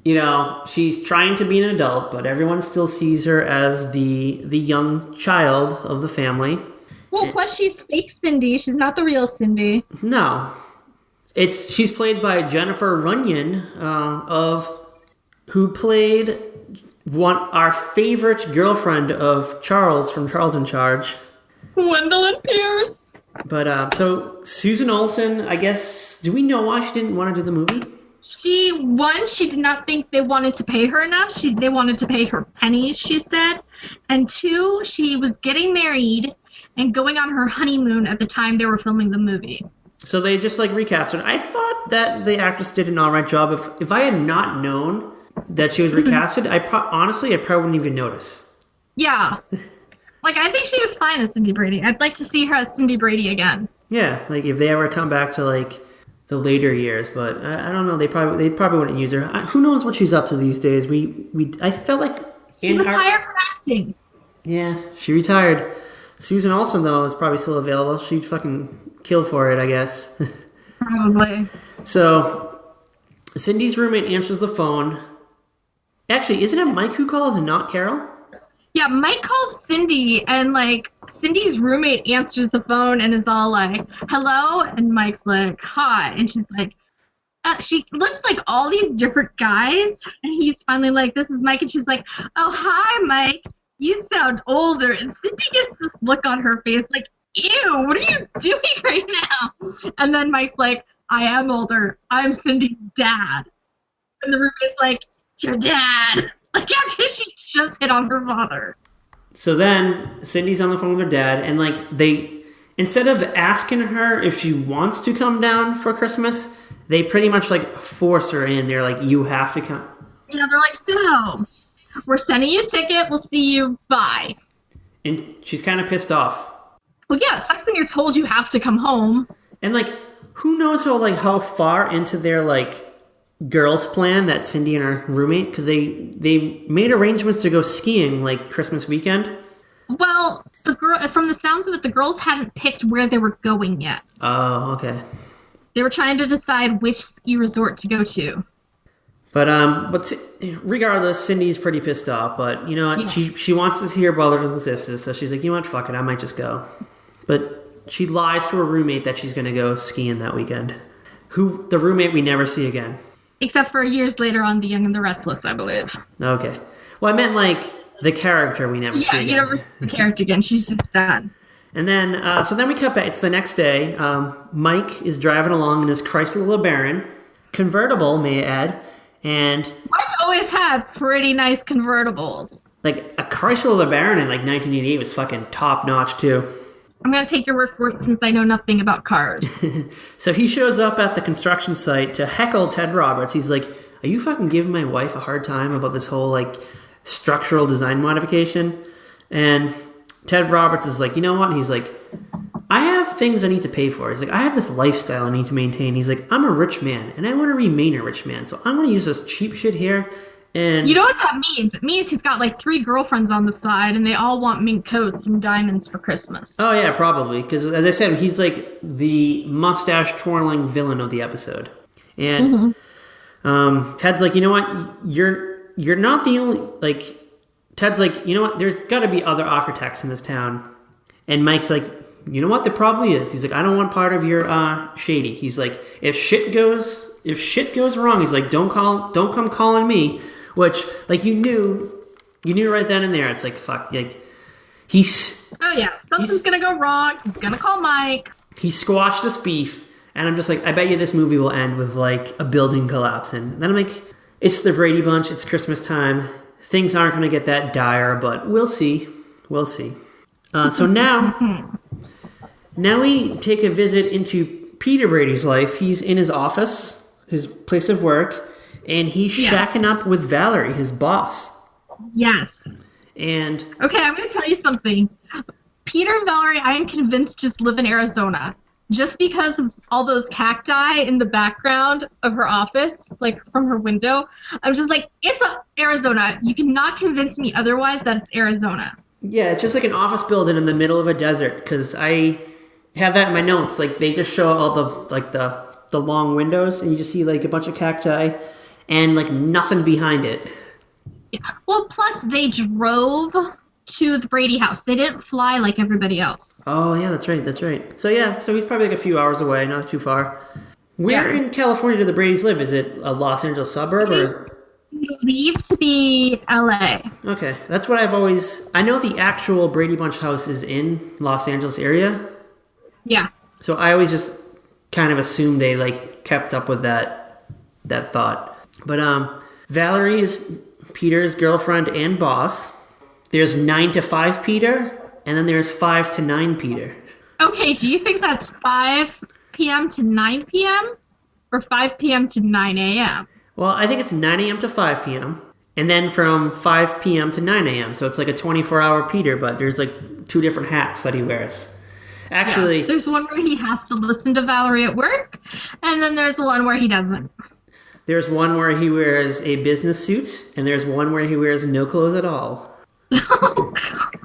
Speaker 5: you know, she's trying to be an adult, but everyone still sees her as the young child of the family.
Speaker 6: Well, plus she's fake Cindy. She's not the real Cindy.
Speaker 5: No. She's played by Jennifer Runyon, who played our favorite girlfriend of Charles from Charles in Charge.
Speaker 6: Gwendolyn Pierce.
Speaker 5: But, so Susan Olsen, I guess, do we know why she didn't want to do the movie?
Speaker 6: She did not think they wanted to pay her enough. They wanted to pay her pennies, she said. And 2, she was getting married and going on her honeymoon at the time they were filming the movie.
Speaker 5: So they just, like, recast her. I thought that the actress did an all right job. If I had not known that she was recasted, honestly, I probably wouldn't even notice.
Speaker 6: Yeah. Like, I think she was fine as Cindy Brady. I'd like to see her as Cindy Brady again.
Speaker 5: Yeah, like, if they ever come back to, like, the later years, but I don't know, they probably wouldn't use her. Who knows what she's up to these days? I felt like...
Speaker 6: She retired from acting.
Speaker 5: Yeah, she retired. Susan Olsen, though, is probably still available. She'd fucking kill for it, I guess.
Speaker 6: Probably.
Speaker 5: So, Cindy's roommate answers the phone. Actually, isn't it Mike who calls and not Carol?
Speaker 6: Yeah, Mike calls Cindy, and, like, Cindy's roommate answers the phone and is all like, hello? And Mike's like, hi. And she's like, she lists, like, all these different guys, and he's finally like, this is Mike. And she's like, oh, hi, Mike. You sound older. And Cindy gets this look on her face like, ew, what are you doing right now? And then Mike's like, I am older. I'm Cindy's dad. And the roommate's like, it's your dad. Like, after she just hit on her father.
Speaker 5: So then Cindy's on the phone with her dad, and, like, they, instead of asking her if she wants to come down for Christmas, they pretty much, like, force her in. They're like, you have to come.
Speaker 6: Yeah, they're like, so, we're sending you a ticket. We'll see you. Bye.
Speaker 5: And she's kind of pissed off.
Speaker 6: Well, yeah, it sucks when you're told you have to come home.
Speaker 5: And, like, who knows how far into their, like, girls' plan that Cindy and her roommate, because they made arrangements to go skiing, like, Christmas weekend.
Speaker 6: Well, from the sounds of it, the girls hadn't picked where they were going yet.
Speaker 5: Oh, okay.
Speaker 6: They were trying to decide which ski resort to go to.
Speaker 5: But regardless, Cindy's pretty pissed off. But you know what? Yeah. She wants to see her brothers and sisters, so she's like, you know what? Fuck it, I might just go. But she lies to her roommate that she's going to go skiing that weekend. The roommate we never see again.
Speaker 6: Except for years later on The Young and the Restless, I believe.
Speaker 5: Okay. Well, I meant, like, the character we never see again. Yeah, you never see
Speaker 6: the character again. She's just done.
Speaker 5: And then, so then we cut back. It's the next day. Mike is driving along in his Chrysler LeBaron. Convertible, may I add. And
Speaker 6: Mike always had pretty nice convertibles.
Speaker 5: Like, a Chrysler LeBaron in, like, 1988 was fucking top-notch, too.
Speaker 6: I'm going to take your word for it since I know nothing about cars.
Speaker 5: So he shows up at the construction site to heckle Ted Roberts. He's like, are you fucking giving my wife a hard time about this whole, like, structural design modification? And Ted Roberts is like, you know what? He's like, I have things I need to pay for. He's like, I have this lifestyle I need to maintain. He's like, I'm a rich man, and I want to remain a rich man. So I'm going to use this cheap shit here. And
Speaker 6: you know what that means? It means he's got like 3 girlfriends on the side, and they all want mink coats and diamonds for Christmas.
Speaker 5: Oh, yeah, probably. Because, as I said, he's like the mustache-twirling villain of the episode. And Ted's like, you know what? You're not the only... Like, Ted's like, you know what? There's got to be other architects in this town. And Mike's like, you know what? There probably is. He's like, I don't want part of your shady. He's like, if shit goes wrong, he's like, don't come calling me. Which, like, you knew right then and there. It's like, fuck, like,
Speaker 6: oh yeah, something's gonna go wrong. He's gonna call Mike.
Speaker 5: He squashed this beef, and I'm just like, I bet you this movie will end with, like, a building collapsing. And then I'm like, it's the Brady Bunch. It's Christmas time. Things aren't gonna get that dire, but we'll see. We'll see. So now we take a visit into Peter Brady's life. He's in his office, his place of work, and he's shacking up with Valerie, his boss.
Speaker 6: Yes.
Speaker 5: And
Speaker 6: okay, I'm going to tell you something. Peter and Valerie, I am convinced, just live in Arizona. Just because of all those cacti in the background of her office, like from her window. I'm just like, it's Arizona. You cannot convince me otherwise that it's Arizona.
Speaker 5: Yeah, it's just like an office building in the middle of a desert, because I have that in my notes. Like, they just show all the long windows, and you just see like a bunch of cacti and like nothing behind it.
Speaker 6: Yeah. Well, plus they drove to the Brady house. They didn't fly like everybody else.
Speaker 5: Oh, yeah, that's right. So he's probably like a few hours away, not too far. Where in California do the Bradys live? Is it a Los Angeles suburb, or?
Speaker 6: Believed to be LA.
Speaker 5: Okay, that's what I know the actual Brady Bunch house is in Los Angeles area.
Speaker 6: Yeah.
Speaker 5: So I always just kind of assumed they like kept up with that thought. But Valerie is Peter's girlfriend and boss. There's 9 to 5 Peter, and then there's 5 to 9 Peter.
Speaker 6: Okay, do you think that's 5 p.m. to 9 p.m. or 5 p.m. to 9 a.m.?
Speaker 5: Well, I think it's 9 a.m. to 5 p.m. and then from 5 p.m. to 9 a.m. So it's like a 24-hour Peter, but there's like 2 different hats that he wears. Actually,
Speaker 6: there's one where he has to listen to Valerie at work, and then there's one where he doesn't.
Speaker 5: There's one where he wears a business suit, and there's one where he wears no clothes at all.
Speaker 6: Oh, God.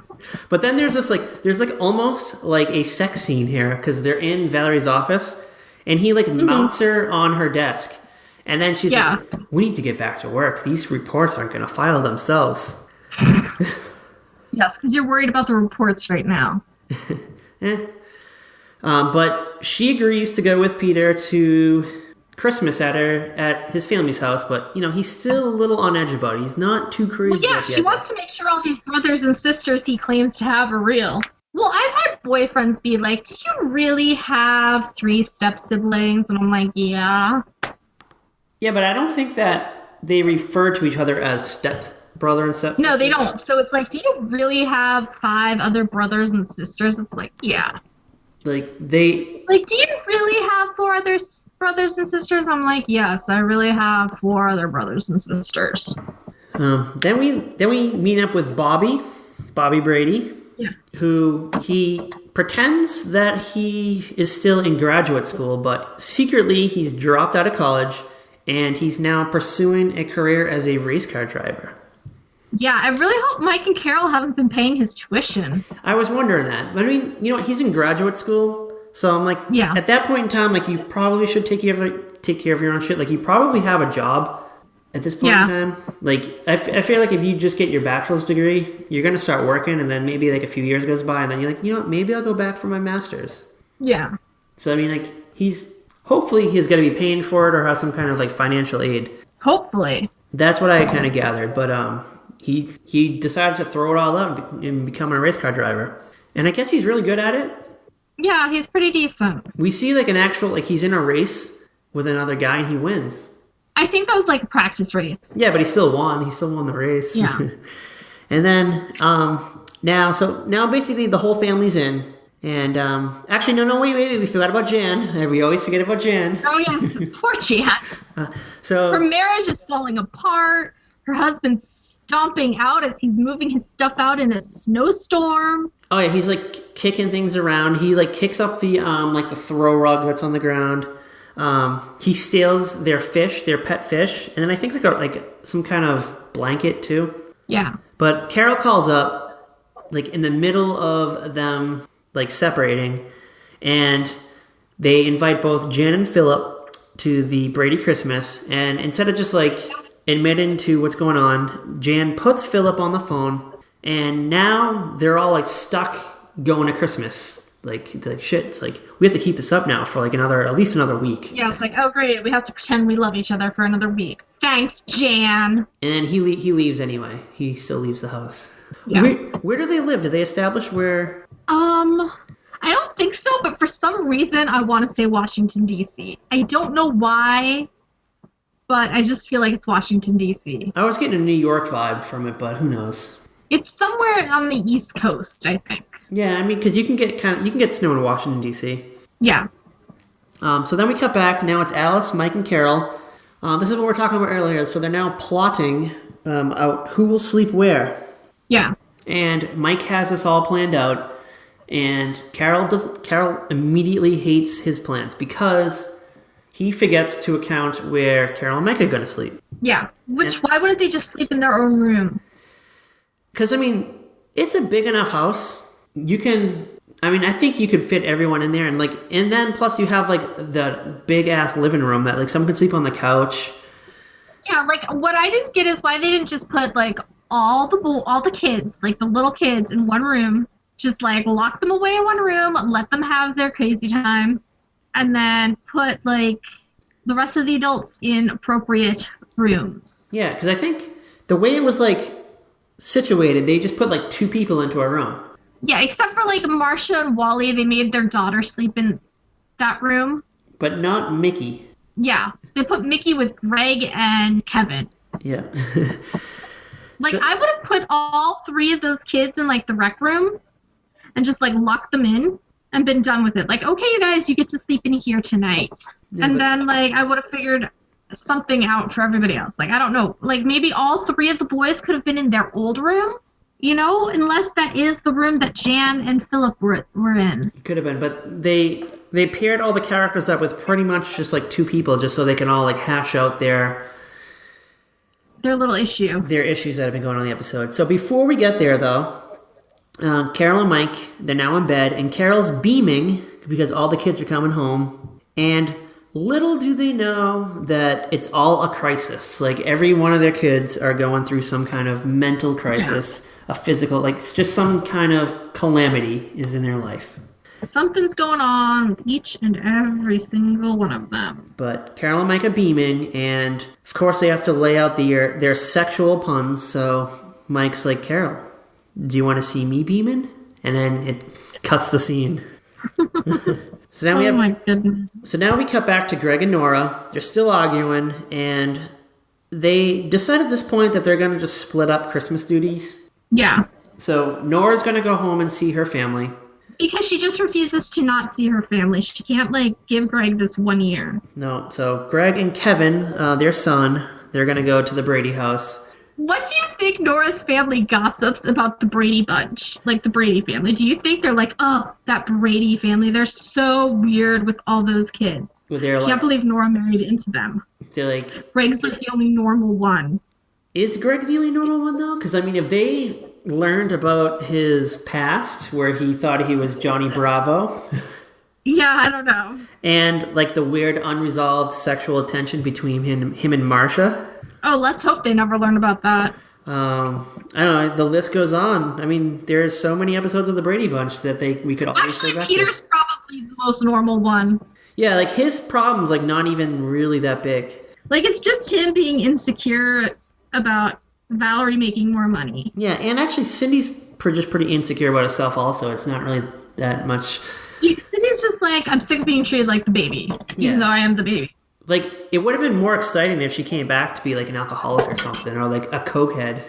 Speaker 5: But then there's almost like a sex scene here, because they're in Valerie's office, and he like mounts her on her desk. And then she's like, we need to get back to work. These reports aren't going to file themselves.
Speaker 6: Yes, because you're worried about the reports right now.
Speaker 5: But she agrees to go with Peter to Christmas at his family's house. But, he's still a little on edge about it. He's not too crazy.
Speaker 6: Well, yeah, she wants to make sure all these brothers and sisters he claims to have are real. Well, I've had boyfriends be like, did you really have 3 step-siblings? And I'm like, yeah.
Speaker 5: Yeah, but I don't think that they refer to each other as step-brother and step-sister.
Speaker 6: No, they don't. So it's like, do you really have 5 other brothers and sisters? It's like, yeah.
Speaker 5: Like, do you
Speaker 6: really have 4 other brothers and sisters? I'm like, yes, I really have 4 other brothers and sisters.
Speaker 5: Then we meet up with Bobby Brady.
Speaker 6: Yes.
Speaker 5: Who he pretends that he is still in graduate school, but secretly he's dropped out of college, and he's now pursuing a career as a race car driver.
Speaker 6: Yeah, I really hope Mike and Carol haven't been paying his tuition.
Speaker 5: I was wondering that. But I mean, he's in graduate school, so I'm like, at that point in time, like, you probably should take care of your own shit. Like, you probably have a job at this point in time. Like, I feel like if you just get your bachelor's degree, you're going to start working, and then maybe like a few years goes by, and then you're like, maybe I'll go back for my master's.
Speaker 6: Yeah.
Speaker 5: So, I mean, like, hopefully he's going to be paying for it or have some kind of like financial aid.
Speaker 6: Hopefully.
Speaker 5: That's what I kind of gathered. But he decided to throw it all out and become a race car driver. And I guess he's really good at it.
Speaker 6: Yeah, he's pretty decent.
Speaker 5: We see like an actual, like, he's in a race with another guy and he wins.
Speaker 6: I think that was like a practice race.
Speaker 5: Yeah, but he still won. He still won the race.
Speaker 6: Yeah.
Speaker 5: And then now basically the whole family's in. And actually, no, wait, we forgot about Jan. We always forget about Jan.
Speaker 6: Oh, yes, poor Jan.
Speaker 5: So
Speaker 6: her marriage is falling apart. Her husband's stomping out as he's moving his stuff out in a snowstorm.
Speaker 5: Oh, yeah, he's like kicking things around. He like kicks up the like the throw rug that's on the ground. He steals their pet fish, and then I think like some kind of blanket too. Yeah. But Carol calls up, like in the middle of them like separating, and they invite both Jen and Philip to the Brady Christmas, and instead of just like admitting to what's going on, Jan puts Philip on the phone, and now they're all like stuck going to Christmas. Like shit, it's like, we have to keep this up now for like at least another week.
Speaker 6: Yeah, it's like, oh great, we have to pretend we love each other for another week. Thanks, Jan.
Speaker 5: And he leaves anyway. He still leaves the house.
Speaker 6: Yeah.
Speaker 5: Where do they live? Did they establish where?
Speaker 6: I don't think so, but for some reason I want to say Washington, D.C. I don't know why, but I just feel like it's Washington, D.C.
Speaker 5: I was getting a New York vibe from it, but who knows?
Speaker 6: It's somewhere on the East Coast, I think.
Speaker 5: Yeah, I mean, because you can get snow in Washington, D.C.
Speaker 6: Yeah.
Speaker 5: So then we cut back. Now it's Alice, Mike, and Carol. This is what we were talking about earlier. So they're now plotting out who will sleep where.
Speaker 6: Yeah.
Speaker 5: And Mike has this all planned out. And Carol immediately hates his plans because he forgets to account where Carol and Mike are going to sleep.
Speaker 6: Yeah. Why wouldn't they just sleep in their own room?
Speaker 5: Because, I mean, It's a big enough house. I think you could fit everyone in there, and then plus you have like the big ass living room that like someone could sleep on the couch.
Speaker 6: Yeah, like what I didn't get is why they didn't just put like all the kids, like the little kids, in one room, just like lock them away in one room, let them have their crazy time, and then put like the rest of the adults in appropriate rooms.
Speaker 5: Yeah, because I think the way it was like situated, they just put like 2 people into a room.
Speaker 6: Yeah, except for like Marcia and Wally, they made their daughter sleep in that room.
Speaker 5: But not Mickey.
Speaker 6: Yeah, they put Mickey with Greg and Kevin.
Speaker 5: Yeah.
Speaker 6: I would have put all 3 of those kids in like the rec room and just like locked them in and been done with it. Like, okay, you guys, you get to sleep in here tonight. Yeah, then like I would have figured something out for everybody else. Like, I don't know, like maybe all 3 of the boys could have been in their old room. Unless that is the room that Jan and Philip were in.
Speaker 5: It could have been, but they paired all the characters up with pretty much just like 2 people, just so they can all like hash out their
Speaker 6: little issue.
Speaker 5: Their issues that have been going on in the episode. So before we get there, though, Carol and Mike, they're now in bed, and Carol's beaming because all the kids are coming home, and little do they know that it's all a crisis. Like, every one of their kids are going through some kind of mental crisis. Yeah. A physical, like just some kind of calamity is in their life.
Speaker 6: Something's going on with each and every single one of them.
Speaker 5: But Carol and Mike are beaming, and of course they have to lay out their sexual puns. So Mike's like, Carol, do you want to see me beaming? And then it cuts the scene. So now
Speaker 6: my goodness.
Speaker 5: So now we cut back to Greg and Nora. They're still arguing, and they decide at this point that they're going to just split up Christmas duties.
Speaker 6: Yeah.
Speaker 5: So Nora's going to go home and see her family.
Speaker 6: Because she just refuses to not see her family. She can't, give Greg this 1 year.
Speaker 5: No, so Greg and Kevin, their son, they're going to go to the Brady house.
Speaker 6: What do you think Nora's family gossips about the Brady Bunch? Like, the Brady family? Do you think they're like, oh, that Brady family, they're so weird with all those kids.
Speaker 5: Well,
Speaker 6: I can't believe Nora married into them.
Speaker 5: They're like...
Speaker 6: Greg's the only normal one.
Speaker 5: Is Greg the only normal one, though? Because, if they learned about his past, where he thought he was Johnny Bravo...
Speaker 6: Yeah, I don't know.
Speaker 5: And, the weird unresolved sexual tension between him and Marcia.
Speaker 6: Oh, let's hope they never learn about that.
Speaker 5: I don't know. The list goes on. There's so many episodes of the Brady Bunch that we could always go back to.
Speaker 6: Peter's probably the most normal one.
Speaker 5: Yeah, his problem's, not even really that big.
Speaker 6: It's just him being insecure about Valerie making more money.
Speaker 5: Yeah, and actually Cindy's just pretty insecure about herself also. It's not really that much.
Speaker 6: Cindy's just I'm sick of being treated like the baby, even though I am the baby.
Speaker 5: It would have been more exciting if she came back to be an alcoholic or something, or a cokehead.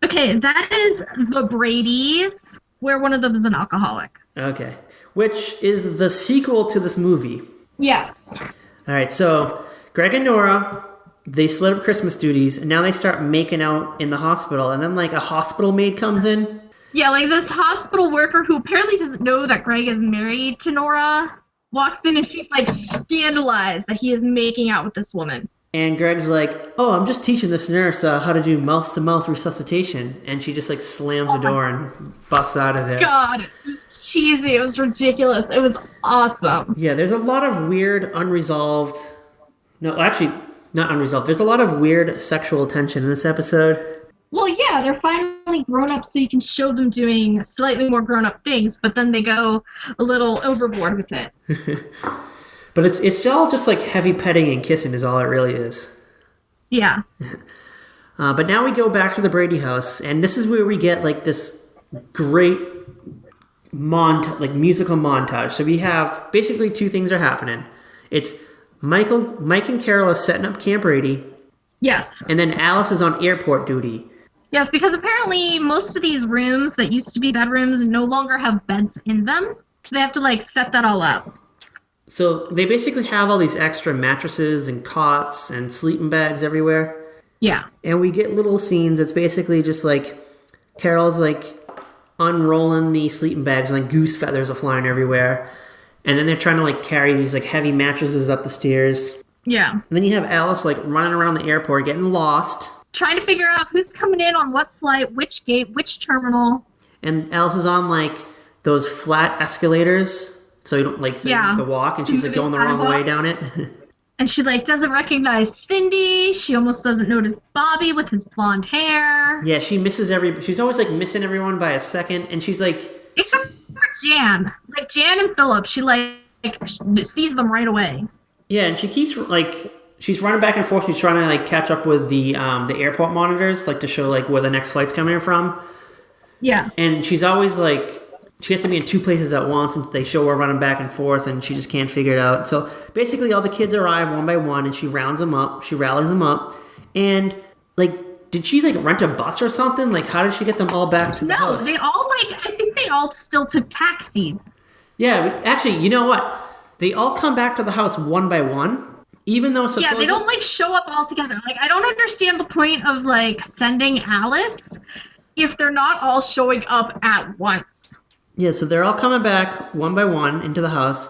Speaker 5: Okay,
Speaker 6: that is the Bradys, where one of them is an alcoholic.
Speaker 5: Okay, which is the sequel to this movie.
Speaker 6: Yes.
Speaker 5: All right, so Greg and Nora, they split up Christmas duties, and now they start making out in the hospital, and then a hospital maid comes in.
Speaker 6: Yeah, this hospital worker who apparently doesn't know that Greg is married to Nora walks in, and she's scandalized that he is making out with this woman.
Speaker 5: And Greg's oh, I'm just teaching this nurse how to do mouth-to-mouth resuscitation. And she just slams the door and busts out of there.
Speaker 6: God, it was cheesy. It was ridiculous. It was awesome.
Speaker 5: Yeah, there's a lot of weird unresolved... No, actually, not unresolved. There's a lot of weird sexual tension in this episode.
Speaker 6: Well, yeah, they're finally grown up, so you can show them doing slightly more grown-up things, but then they go a little overboard with it.
Speaker 5: But it's all just heavy petting and kissing is all it really is.
Speaker 6: Yeah.
Speaker 5: But now we go back to the Brady house, and this is where we get this great musical montage. So we have basically 2 things are happening. It's Mike and Carol are setting up Camp Brady.
Speaker 6: Yes.
Speaker 5: And then Alice is on airport duty.
Speaker 6: Yes, because apparently most of these rooms that used to be bedrooms no longer have beds in them. So they have to set that all up.
Speaker 5: So they basically have all these extra mattresses and cots and sleeping bags everywhere.
Speaker 6: Yeah.
Speaker 5: And we get little scenes. It's basically just Carol's unrolling the sleeping bags and goose feathers are flying everywhere. And then they're trying to carry these heavy mattresses up the stairs.
Speaker 6: Yeah.
Speaker 5: And then you have Alice running around the airport getting lost.
Speaker 6: Trying to figure out who's coming in on what flight, which gate, which terminal.
Speaker 5: and Alice is on like those flat escalators, so you don't like so you have to walk, and she's like going the wrong way down it.
Speaker 6: And she like doesn't recognize Cindy. She almost doesn't notice Bobby with his blonde hair.
Speaker 5: Yeah, she misses she's always like missing everyone by a second, and she's like,
Speaker 6: except for Jan. Like Jan and Philip, she like sees them right away.
Speaker 5: Yeah, and she keeps like she's running back and forth. She's trying to like catch up with the airport monitors, like to show like where the next flight's coming from.
Speaker 6: Yeah.
Speaker 5: And she's always like, she has to be in two places at once, and they show her running back and forth, and she just can't figure it out. So basically, all the kids arrive one by one, and she rounds them up. She rallies them up, and like, did she like rent a bus or something? Like, how did she get them all back to the house?
Speaker 6: No, they all I think they all still took taxis.
Speaker 5: Yeah, actually, you know what? They all come back to the house one by one. Even though
Speaker 6: yeah, they don't like show up all together. Like, I don't understand the point of like sending Alice if they're not all showing up at once.
Speaker 5: Yeah, so they're all coming back one by one into the house,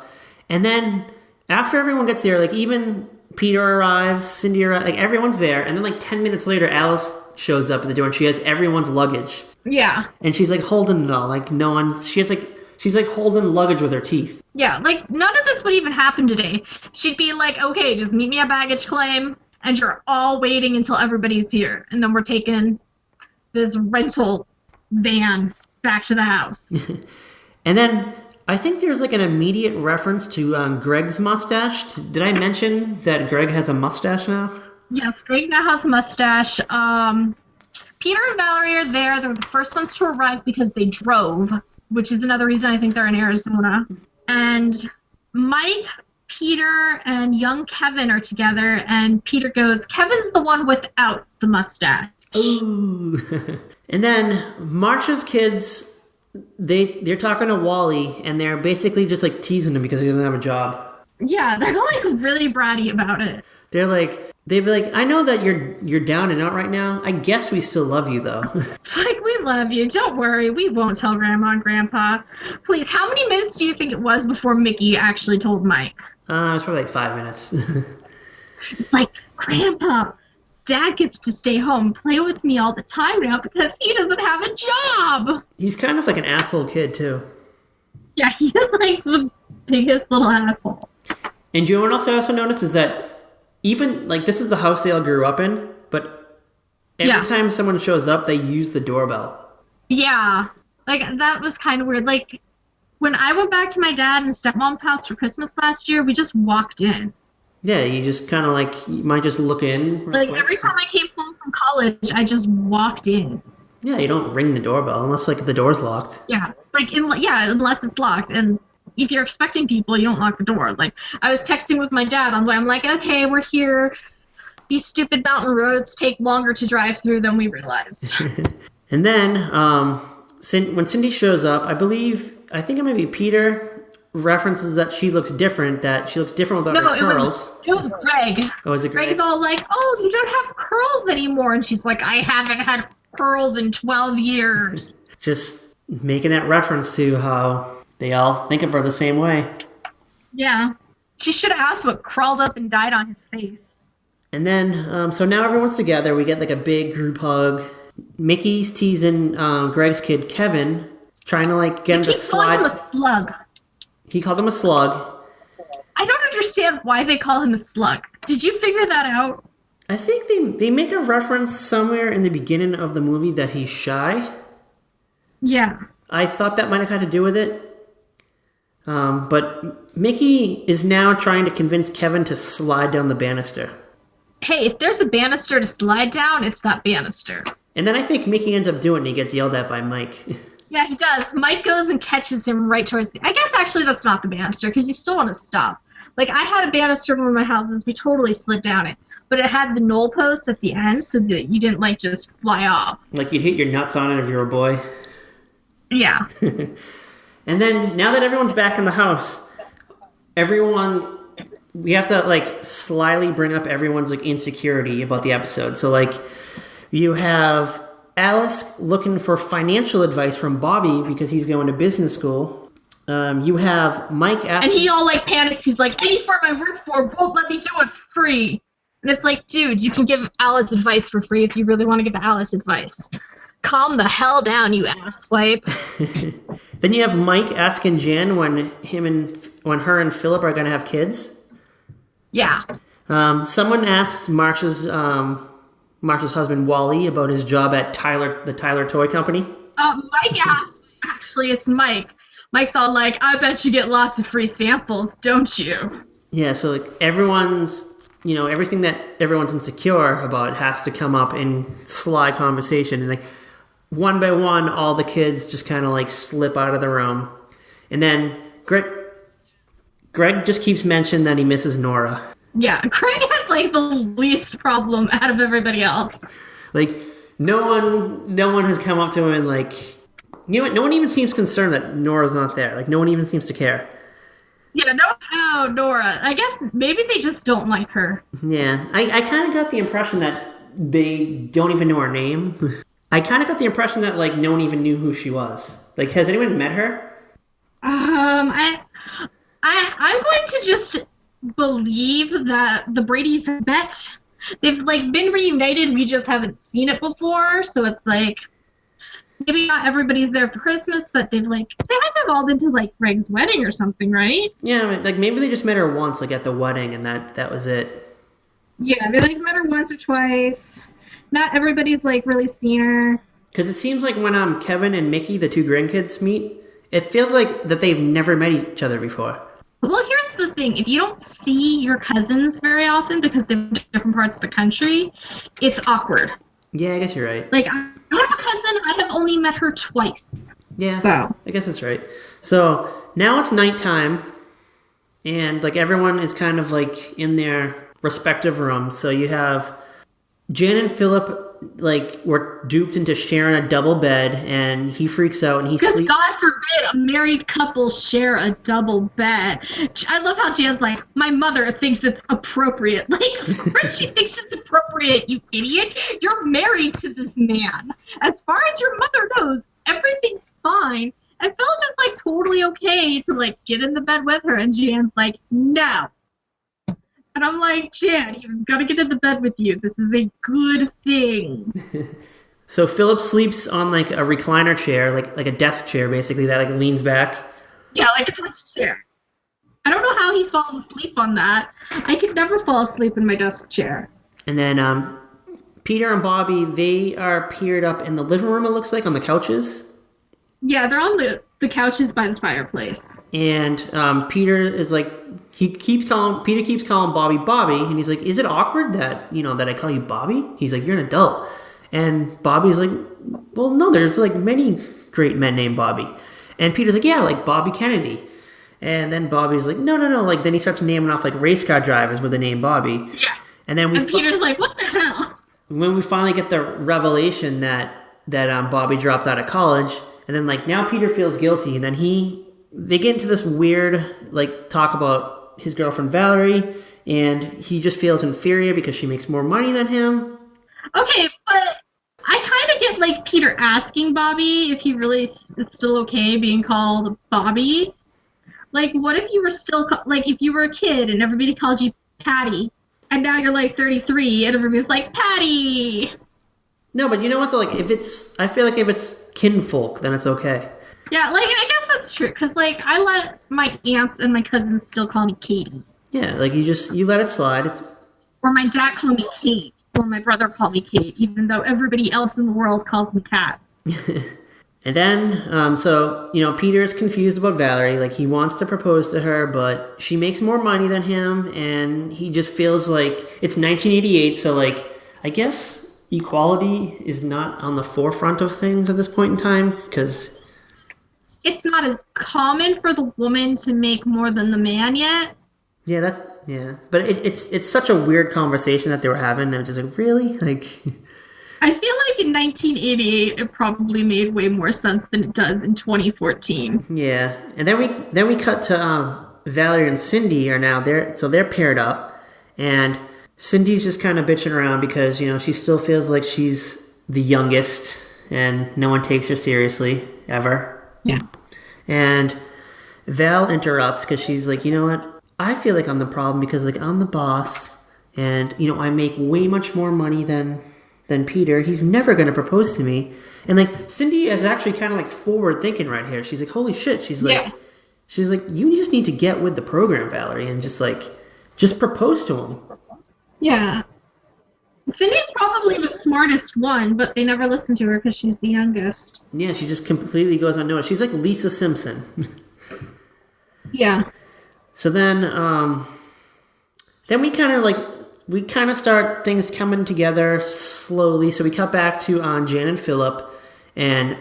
Speaker 5: and then after everyone gets there, like even Peter arrives, Cindy arrives, like everyone's there, and then like 10 minutes later, Alice shows up at the door and she has everyone's luggage.
Speaker 6: Yeah,
Speaker 5: and she's like holding it all, like no one. She's like holding luggage with her teeth.
Speaker 6: Yeah, like, none of this would even happen today. She'd be like, okay, just meet me at baggage claim, and you're all waiting until everybody's here. And then we're taking this rental van back to the house.
Speaker 5: And then, I think there's like an immediate reference to Greg's mustache. Did I mention that Greg has a mustache now?
Speaker 6: Yes, Greg now has a mustache. Peter and Valerie are there. They're the first ones to arrive because they drove, which is another reason I think they're in Arizona. And Mike, Peter, and young Kevin are together, and Peter goes, Kevin's the one without the mustache.
Speaker 5: Ooh. And then Marsha's kids, they're talking to Wally, and they're basically just like teasing him because he doesn't have a job.
Speaker 6: Yeah, they're like really bratty about it.
Speaker 5: They'd be like, I know that you're down and out right now. I guess we still love you, though.
Speaker 6: It's like, we love you. Don't worry. We won't tell Grandma and Grandpa. Please, how many minutes do you think it was before Mickey actually told Mike?
Speaker 5: It was probably like 5 minutes.
Speaker 6: It's like, Grandpa, Dad gets to stay home and play with me all the time now because he doesn't have a job.
Speaker 5: He's kind of like an asshole kid, too.
Speaker 6: Yeah, he is like the biggest little asshole.
Speaker 5: And do you know what else I also noticed is that even, like, this is the house they all grew up in, but every time someone shows up, they use the doorbell. Yeah.
Speaker 6: Like, that was kind of weird. Like, when I went back to my dad and stepmom's house for Christmas last year, we just walked in.
Speaker 5: Yeah, you just kind of, like, you might just look in.
Speaker 6: Like, every time I came home from college, I just walked in.
Speaker 5: Yeah, you don't ring the doorbell unless, like, the door's locked.
Speaker 6: Yeah. Like, unless it's locked. And if you're expecting people, you don't lock the door. Like, I was texting with my dad on the way. I'm like, okay, we're here. These stupid mountain roads take longer to drive through than we realized.
Speaker 5: And then, when Cindy shows up, I think it might be Peter references that she looks different without her curls.
Speaker 6: It was Greg.
Speaker 5: Oh, was it Greg?
Speaker 6: Greg's all like, oh, you don't have curls anymore. And she's like, I haven't had curls in 12 years.
Speaker 5: Just making that reference to how they all think of her the same way.
Speaker 6: Yeah. She should have asked what crawled up and died on his face.
Speaker 5: And then, so now everyone's together. We get like a big group hug. Mickey's teasing Greg's kid, Kevin, trying to like get him to slide.
Speaker 6: He called him a slug.
Speaker 5: He called him a slug.
Speaker 6: I don't understand why they call him a slug. Did you figure that out?
Speaker 5: I think they make a reference somewhere in the beginning of the movie that he's shy.
Speaker 6: Yeah.
Speaker 5: I thought that might have had to do with it. But Mickey is now trying to convince Kevin to slide down the banister.
Speaker 6: Hey, if there's a banister to slide down, it's that banister.
Speaker 5: And then I think Mickey ends up doing it and he gets yelled at by Mike.
Speaker 6: Yeah, he does. Mike goes and catches him right towards I guess actually that's not the banister because you still want to stop. Like, I had a banister in one of my houses. We totally slid down it. But it had the knoll post at the end so that you didn't, like, just fly off.
Speaker 5: Like you'd hit your nuts on it if you were a boy.
Speaker 6: Yeah.
Speaker 5: And then, now that everyone's back in the house, we have to, like, slyly bring up everyone's, like, insecurity about the episode. So, like, you have Alice looking for financial advice from Bobby because he's going to business school. You have Mike asking...
Speaker 6: And he all, like, panics. He's like, any firm I work for won't let me do it for free. And it's like, dude, you can give Alice advice for free if you really want to give Alice advice. Calm the hell down, you asswipe.
Speaker 5: Then you have Mike asking Jen when her and Philip are going to have kids.
Speaker 6: Yeah.
Speaker 5: Someone asked Marsh's husband Wally about his job at the Tyler Toy Company.
Speaker 6: Mike asked. Actually, it's Mike. Mike's all like, "I bet you get lots of free samples, don't you?" Yeah.
Speaker 5: So like everyone's, everything that everyone's insecure about has to come up in sly conversation, and like one by one, all the kids just kind of like slip out of the room, and then Greg just keeps mentioning that he misses Nora.
Speaker 6: Yeah, Greg has like the least problem out of everybody else.
Speaker 5: Like no one has come up to him and like, no one even seems concerned that Nora's not there. Like no one even seems to care.
Speaker 6: Yeah, no, Nora. I guess maybe they just don't like her.
Speaker 5: Yeah, I kind of got the impression that they don't even know her name. I kind of got the impression that like no one even knew who she was. Like, has anyone met her?
Speaker 6: I'm going to just believe that the Bradys have met. They've like been reunited. We just haven't seen it before, so it's like maybe not everybody's there for Christmas, but they had to have all been to like Greg's wedding or something, right?
Speaker 5: Yeah, like maybe they just met her once, like at the wedding, and that was it.
Speaker 6: Yeah, they like met her once or twice. Not everybody's like really seen her.
Speaker 5: Because it seems like when Kevin and Mickey, the two grandkids, meet, it feels like that they've never met each other before.
Speaker 6: Well, here's the thing. If you don't see your cousins very often because they're in different parts of the country, it's awkward.
Speaker 5: Yeah, I guess you're right.
Speaker 6: Like, I have a cousin. I have only met her twice.
Speaker 5: Yeah,
Speaker 6: so
Speaker 5: I guess that's right. So now it's nighttime, and like everyone is kind of like in their respective rooms. So you have Jan and Philip like were duped into sharing a double bed, and he freaks out and he sleeps.
Speaker 6: Because God forbid a married couple share a double bed. I love how Jan's like, my mother thinks it's appropriate. Like, of course she thinks it's appropriate, you idiot. You're married to this man. As far as your mother knows, everything's fine. And Philip is like totally okay to like get in the bed with her, and Jan's like, no. And I'm like, Jan, he's got to get in the bed with you. This is a good thing.
Speaker 5: So Philip sleeps on like a recliner chair, like a desk chair, basically, that like leans back.
Speaker 6: Yeah, like a desk chair. I don't know how he falls asleep on that. I could never fall asleep in my desk chair.
Speaker 5: And then Peter and Bobby, they are peered up in the living room, it looks like, on the couches.
Speaker 6: Yeah, they're on the couches by the fireplace.
Speaker 5: And Peter is like, Peter keeps calling Bobby Bobby, and he's like, is it awkward that, that I call you Bobby? He's like, you're an adult. And Bobby's like, well, no, there's like many great men named Bobby. And Peter's like, yeah, like Bobby Kennedy. And then Bobby's like, no, like then he starts naming off like race car drivers with the name Bobby.
Speaker 6: Yeah.
Speaker 5: And then
Speaker 6: Peter's like, what the hell?
Speaker 5: When we finally get the revelation that Bobby dropped out of college, and then like now Peter feels guilty, and then they get into this weird like talk about his girlfriend Valerie, and he just feels inferior because she makes more money than him.
Speaker 6: Okay, but I kind of get like Peter asking Bobby if he really is still okay being called Bobby. Like, what if you were still if you were a kid and everybody called you Patty, and now you're like 33 and everybody's like Patty?
Speaker 5: No, but you know what though? Like, I feel like if it's kinfolk, then it's okay.
Speaker 6: Yeah, like, I guess that's true, because, like, I let my aunts and my cousins still call me Katie.
Speaker 5: Yeah, like, you let it slide.
Speaker 6: Or my dad called me Kate, or my brother called me Kate, even though everybody else in the world calls me Kat.
Speaker 5: And then, so, Peter's confused about Valerie. Like, he wants to propose to her, but she makes more money than him, and he just feels like it's 1988, so, like, I guess equality is not on the forefront of things at this point in time, because
Speaker 6: it's not as common for the woman to make more than the man yet.
Speaker 5: Yeah, but it's such a weird conversation that they were having. They're just like, really? Like,
Speaker 6: I feel like in 1988 it probably made way more sense than it does in 2014.
Speaker 5: Yeah, and then we cut to Valerie and Cindy are now there, so they're paired up, and Cindy's just kind of bitching around because she still feels like she's the youngest, and no one takes her seriously ever.
Speaker 6: Yeah.
Speaker 5: And Val interrupts because she's like, you know what? I feel like I'm the problem because like I'm the boss, and I make way much more money than than Peter. He's never going to propose to me. And like Cindy is actually kind of like forward thinking right here. She's like, holy shit. She's like, you just need to get with the program, Valerie, and just propose to him.
Speaker 6: Yeah. Cindy's probably the smartest one, but they never listen to her because she's the youngest.
Speaker 5: Yeah, she just completely goes unnoticed. She's like Lisa Simpson.
Speaker 6: Yeah.
Speaker 5: So then we kind of start things coming together slowly. So we cut back to Jan and Philip, and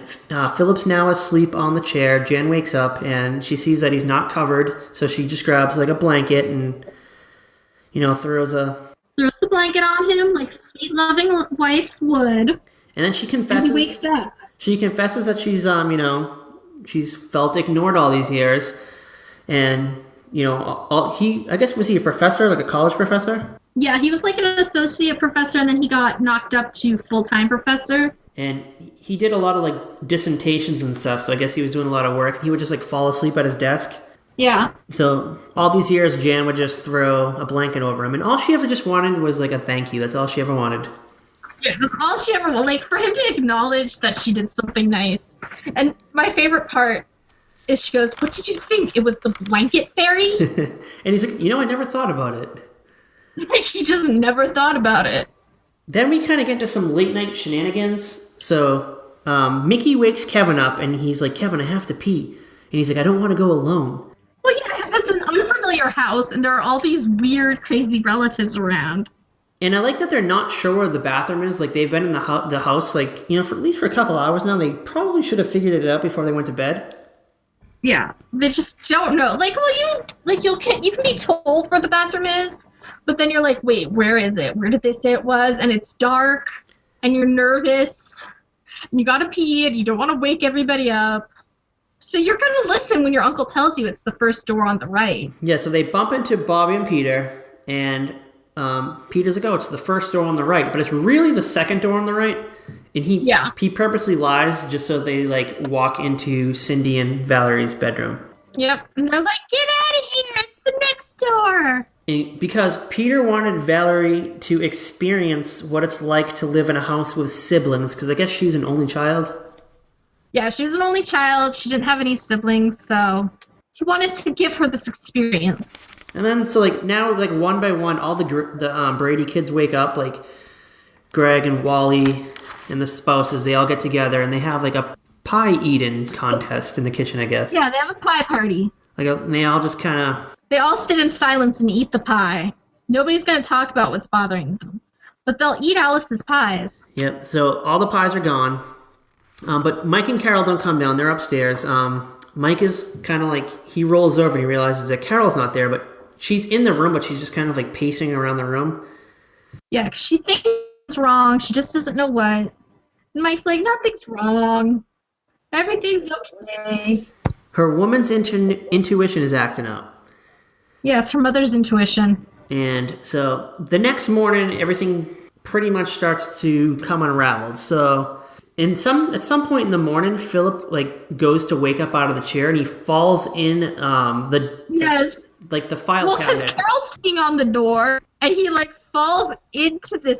Speaker 5: Philip's now asleep on the chair. Jan wakes up and she sees that he's not covered, so she just grabs like a blanket and throws the
Speaker 6: blanket on him like sweet loving wife would. And
Speaker 5: then she confesses.
Speaker 6: And he wakes up.
Speaker 5: She confesses that she's she's felt ignored all these years, and I guess was he a professor, like a college professor?
Speaker 6: Yeah, he was like an associate professor, and then he got knocked up to full-time professor.
Speaker 5: And he did a lot of like dissertations and stuff, so I guess he was doing a lot of work. He would just like fall asleep at his desk.
Speaker 6: Yeah.
Speaker 5: So all these years, Jan would just throw a blanket over him, and all she ever just wanted was like a thank you. That's all she ever wanted.
Speaker 6: Yeah, that's all she ever wanted. Like for him to acknowledge that she did something nice. And my favorite part is she goes, "What did you think? It was the blanket fairy?"
Speaker 5: And he's like, I never thought about it.
Speaker 6: Like he just never thought about it.
Speaker 5: Then we kind of get to some late night shenanigans. So Mickey wakes Kevin up, and he's like, "Kevin, I have to pee." And he's like, "I don't want to go alone."
Speaker 6: Well, yeah, because it's an unfamiliar house, and there are all these weird, crazy relatives around.
Speaker 5: And I like that they're not sure where the bathroom is. Like, they've been in the house, like, for at least for a couple hours now. They probably should have figured it out before they went to bed.
Speaker 6: Yeah, they just don't know. Like, well, you can be told where the bathroom is, but then you're like, wait, where is it? Where did they say it was? And it's dark, and you're nervous, and you gotta pee, and you don't want to wake everybody up. So you're going to listen when your uncle tells you it's the first door on the right.
Speaker 5: Yeah, so they bump into Bobby and Peter, and Peter's like, "Oh, it's the first door on the right," but it's really the second door on the right. And he purposely lies just so they like walk into Cindy and Valerie's bedroom.
Speaker 6: Yep, and they're like, "Get out of here! It's the next door."
Speaker 5: Because Peter wanted Valerie to experience what it's like to live in a house with siblings, because I guess she's an only child.
Speaker 6: Yeah, she was an only child. She didn't have any siblings, so he wanted to give her this experience.
Speaker 5: And then, so like now, like one by one, all the Brady kids wake up. Like Greg and Wally and the spouses, they all get together and they have like a pie eating contest in the kitchen, I guess.
Speaker 6: Yeah, they have a pie party.
Speaker 5: And they all just kind of...
Speaker 6: They all sit in silence and eat the pie. Nobody's going to talk about what's bothering them, but they'll eat Alice's pies.
Speaker 5: Yep. So all the pies are gone. But Mike and Carol don't come down. They're upstairs. Mike is kind of like, he rolls over and he realizes that Carol's not there, but she's in the room, but she's just kind of like pacing around the room. Yeah,
Speaker 6: because she thinks it's wrong. She just doesn't know what. And Mike's like, nothing's wrong. Everything's okay.
Speaker 5: Her woman's intuition is acting up.
Speaker 6: Yes, her mother's intuition.
Speaker 5: And so the next morning, everything pretty much starts to come unraveled. So... at some point in the morning, Philip goes to wake up out of the chair and he falls in the file cabinet. Well, because
Speaker 6: Carol's sitting on the door and he falls into this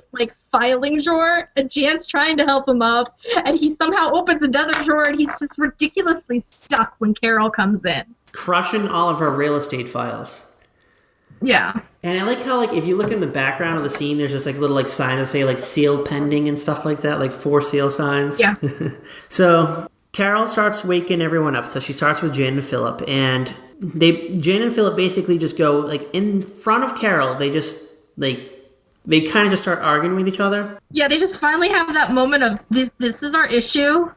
Speaker 6: filing drawer and Jan's trying to help him up and he somehow opens another drawer and he's just ridiculously stuck when Carol comes in, crushing
Speaker 5: all of her real estate files.
Speaker 6: Yeah.
Speaker 5: And I like how, if you look in the background of the scene, there's just, little, signs that say, sealed pending and stuff like that, 4 seal signs.
Speaker 6: Yeah.
Speaker 5: So, Carol starts waking everyone up. So, she starts with Jan and Philip. And Jan and Philip basically just go, in front of Carol, they just, they kind of just start arguing with each other.
Speaker 6: Yeah, they just finally have that moment of, this is our issue,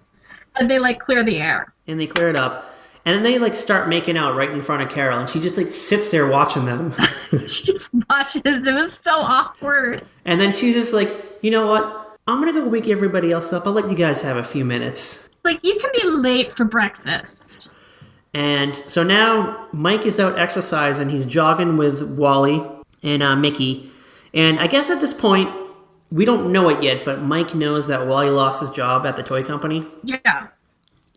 Speaker 6: and they, clear the air.
Speaker 5: And they clear it up. And then they, start making out right in front of Carol. And she just, sits there watching them.
Speaker 6: She just watches. It was so awkward.
Speaker 5: And then she's just like, you know what? I'm going to go wake everybody else up. I'll let you guys have a few minutes.
Speaker 6: You can be late for breakfast.
Speaker 5: And so now Mike is out exercising. He's jogging with Wally and Mickey. And I guess at this point, we don't know it yet, but Mike knows that Wally lost his job at the toy company.
Speaker 6: Yeah.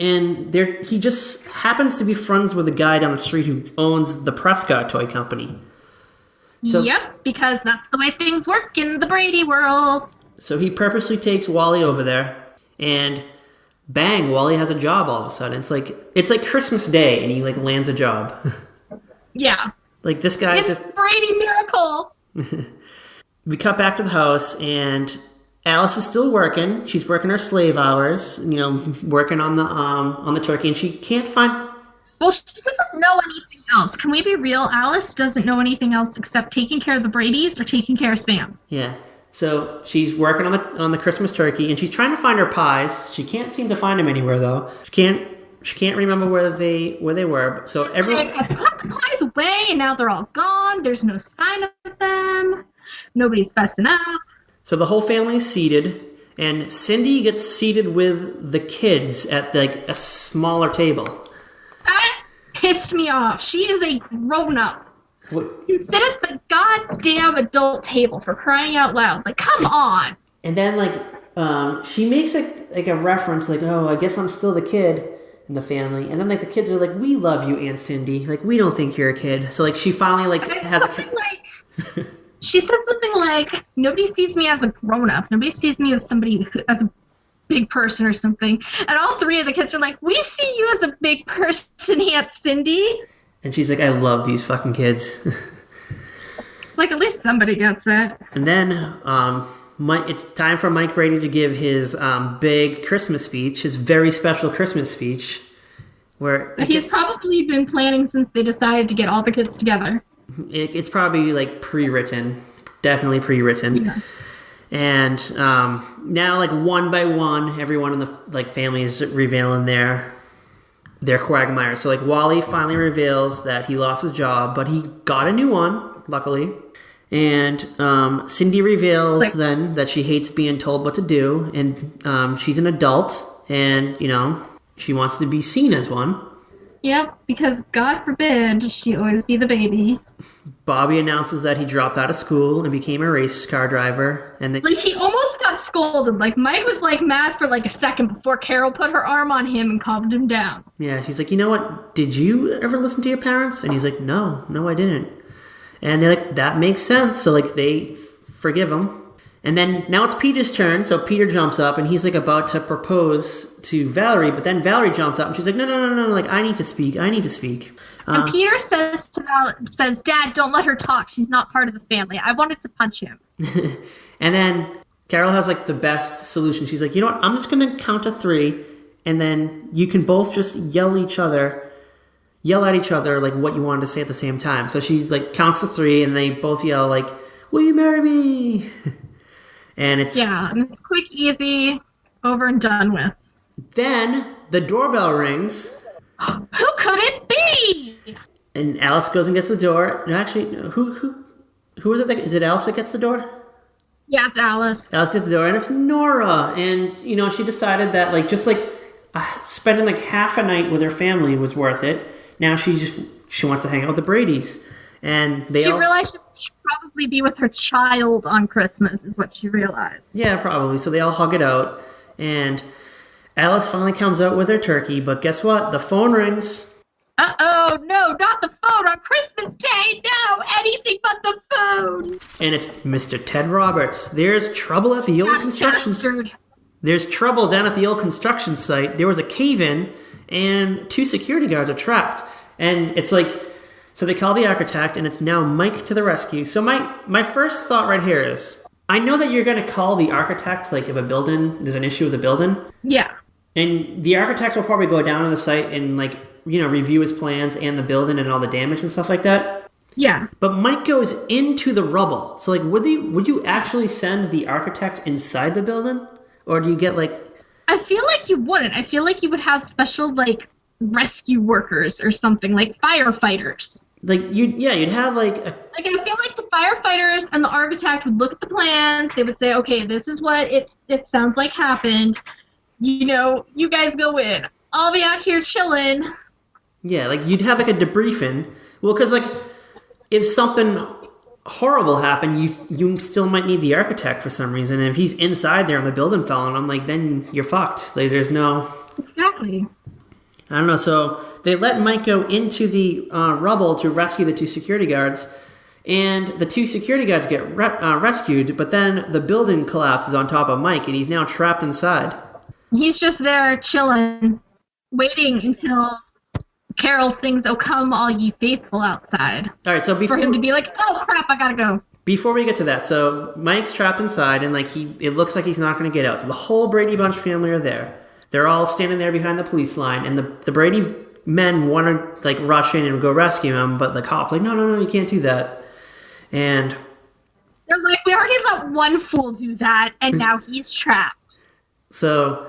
Speaker 5: And he just happens to be friends with a guy down the street who owns the Prescott Toy Company. So,
Speaker 6: yep, because that's the way things work in the Brady world.
Speaker 5: So he purposely takes Wally over there, and bang, Wally has a job all of a sudden. It's like Christmas Day, and he like lands a job.
Speaker 6: Yeah.
Speaker 5: Like this guy's
Speaker 6: It's
Speaker 5: just...
Speaker 6: Brady miracle.
Speaker 5: We cut back to the house, and Alice is still working. She's working her slave hours, working on the turkey, and she can't find...
Speaker 6: Well, she doesn't know anything else. Can we be real? Alice doesn't know anything else except taking care of the Bradys or taking care of Sam.
Speaker 5: Yeah. So she's working on the Christmas turkey, and she's trying to find her pies. She can't seem to find them anywhere, though. She can't remember where they were. So everyone...
Speaker 6: I put the pies away, and now they're all gone. There's no sign of them. Nobody's fussing up.
Speaker 5: So the whole family's seated, and Cindy gets seated with the kids at like a smaller table.
Speaker 6: That pissed me off. She is a grown-up. You sit at the goddamn adult table, for crying out loud. Like, come on.
Speaker 5: And then she makes a reference like, oh, I guess I'm still the kid in the family. And then like the kids are like, we love you, Aunt Cindy. Like, we don't think you're a kid. So like she finally like has a...
Speaker 6: She said something like, nobody sees me as a grown-up. Nobody sees me as somebody as a big person or something. And all three of the kids are like, we see you as a big person, Aunt Cindy.
Speaker 5: And she's like, I love these fucking kids.
Speaker 6: Like, at least somebody gets it.
Speaker 5: And then it's time for Mike Brady to give his big Christmas speech, his very special Christmas speech. Where
Speaker 6: He's probably been planning since they decided to get all the kids together.
Speaker 5: It's probably like pre-written, definitely pre-written. Yeah. And now, like one by one, everyone in the like family is revealing their quagmire. So like Wally finally reveals that he lost his job, but he got a new one, luckily. And Cindy reveals then that she hates being told what to do, and she's an adult, and she wants to be seen as one.
Speaker 6: Yep, because God forbid she always be the baby.
Speaker 5: Bobby announces that he dropped out of school and became a race car driver. And
Speaker 6: he almost got scolded. Like, Mike was, like, mad for, like, a second before Carol put her arm on him and calmed him down.
Speaker 5: Yeah, she's like, you know what? Did you ever listen to your parents? And he's like, no, I didn't. And they're like, that makes sense. So, like, they forgive him. And then now it's Peter's turn. So Peter jumps up and he's, like, about to propose to Valerie. But then Valerie jumps up and she's like, no. Like, I need to speak.
Speaker 6: And Peter says, Dad, don't let her talk. She's not part of the family. I wanted to punch him.
Speaker 5: And then Carol has, like, the best solution. She's like, you know what? I'm just going to count to 3. And then you can both just yell at each other, like, what you wanted to say at the same time. So she, like, counts to 3 and they both yell, like, will you marry me? And it's...
Speaker 6: Yeah, and it's quick, easy, over and done with.
Speaker 5: Then the doorbell rings.
Speaker 6: Who could it be?
Speaker 5: And Alice goes and gets the door. No, actually, no, who is it? Is it Alice that gets the door?
Speaker 6: Yeah, it's Alice.
Speaker 5: Alice gets the door, and it's Nora. And, she decided that, like, just, like, spending, like, half a night with her family was worth it. Now she wants to hang out with the Bradys. And she
Speaker 6: realized she should probably be with her child on Christmas, is what she realized.
Speaker 5: Yeah, probably. So they all hug it out. And Alice finally comes out with her turkey, but guess what? The phone rings.
Speaker 6: Uh-oh, no, not the phone on Christmas Day. No, anything but the phone.
Speaker 5: And it's Mr. Ted Roberts. There's trouble at the old construction site. There's trouble down at the old construction site. There was a cave-in, and 2 security guards are trapped. And it's like, so they call the architect, and it's now Mike to the rescue. So my first thought right here is, I know that you're going to call the architect, like, if there's an issue with the building. Yeah. And the architect will probably go down to the site and, like, review his plans and the building and all the damage and stuff like that. Yeah. But Mike goes into the rubble. So, like, would you actually send the architect inside the building? Or do you get, like...
Speaker 6: I feel like you wouldn't. I feel like you would have special, like, rescue workers or something, like firefighters.
Speaker 5: Like, you'd have, like...
Speaker 6: Like, I feel like the firefighters and the architect would look at the plans. They would say, okay, this is what it sounds like happened. You guys go in. I'll be out here chilling.
Speaker 5: Yeah, like, you'd have, like, a debriefing. Well, because, like, if something horrible happened, you still might need the architect for some reason. And if he's inside there and the building fell on him, like, then you're fucked. Like, there's no...
Speaker 6: Exactly.
Speaker 5: I don't know. So they let Mike go into the rubble to rescue the 2 security guards. And the 2 security guards get rescued, but then the building collapses on top of Mike, and he's now trapped inside.
Speaker 6: He's just there chilling, waiting until Carol sings "Oh Come All Ye Faithful" outside.
Speaker 5: All right, so
Speaker 6: for him to be like, "Oh crap, I gotta go."
Speaker 5: Before we get to that, so Mike's trapped inside, and it looks like he's not going to get out. So the whole Brady Bunch family are there. They're all standing there behind the police line, and the Brady men want to rush in and go rescue him, but the cops no, you can't do that. And
Speaker 6: they're like, we already let one fool do that, and now he's trapped.
Speaker 5: So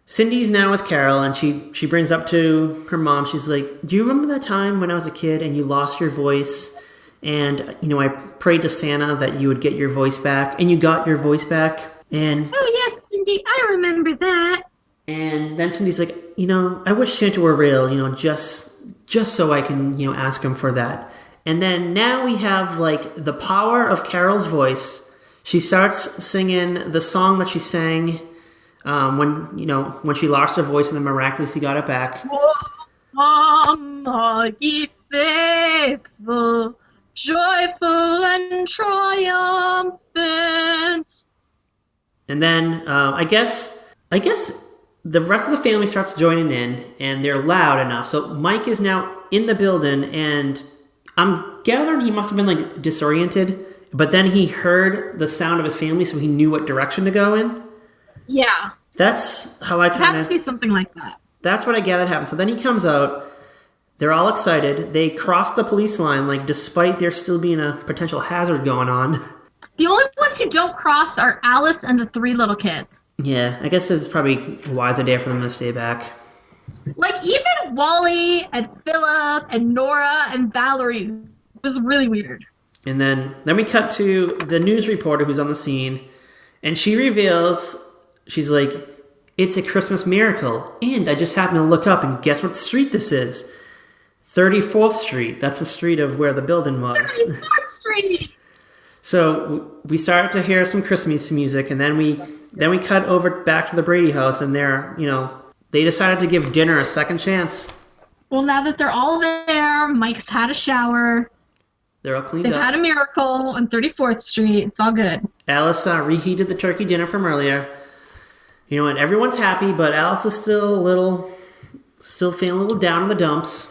Speaker 5: Cindy's now with Carol, and she brings up to her mom. She's like, "Do you remember that time when I was a kid and you lost your voice? And I prayed to Santa that you would get your voice back, and you got your voice back." And
Speaker 6: oh yes, Cindy, I remember that.
Speaker 5: And then Cindy's like, "I wish Santa were real. Just so I can ask him for that." And then now we have the power of Carol's voice. She starts singing the song that she sang when she lost her voice and then miraculously got it back.
Speaker 6: Come, all ye faithful, joyful and triumphant.
Speaker 5: And then I guess the rest of the family starts joining in, and they're loud enough. So Mike is now in the building, and I'm gathering he must have been disoriented, but then he heard the sound of his family, so he knew what direction to go in.
Speaker 6: Yeah.
Speaker 5: That's how I kind of...
Speaker 6: It has to be something like that.
Speaker 5: That's what I gathered happened. So then he comes out. They're all excited. They cross the police line, despite there still being a potential hazard going on.
Speaker 6: The only ones who don't cross are Alice and the 3 little kids.
Speaker 5: Yeah, I guess it's probably a wiser day for them to stay back.
Speaker 6: Even Wally and Philip and Nora and Valerie was really weird.
Speaker 5: And then we cut to the news reporter who's on the scene, and she reveals, she's like, "It's a Christmas miracle, and I just happened to look up, and guess what street this is? 34th Street. That's the street of where the building was."
Speaker 6: 34th Street!
Speaker 5: So we start to hear some Christmas music, and then we cut over back to the Brady house, and they're, they decided to give dinner a second chance.
Speaker 6: Well, now that they're all there, Mike's had a shower.
Speaker 5: They're all cleaned up.
Speaker 6: They've had a miracle on 34th Street. It's all good.
Speaker 5: Alice reheated the turkey dinner from earlier. And everyone's happy, but Alice is still feeling a little down in the dumps.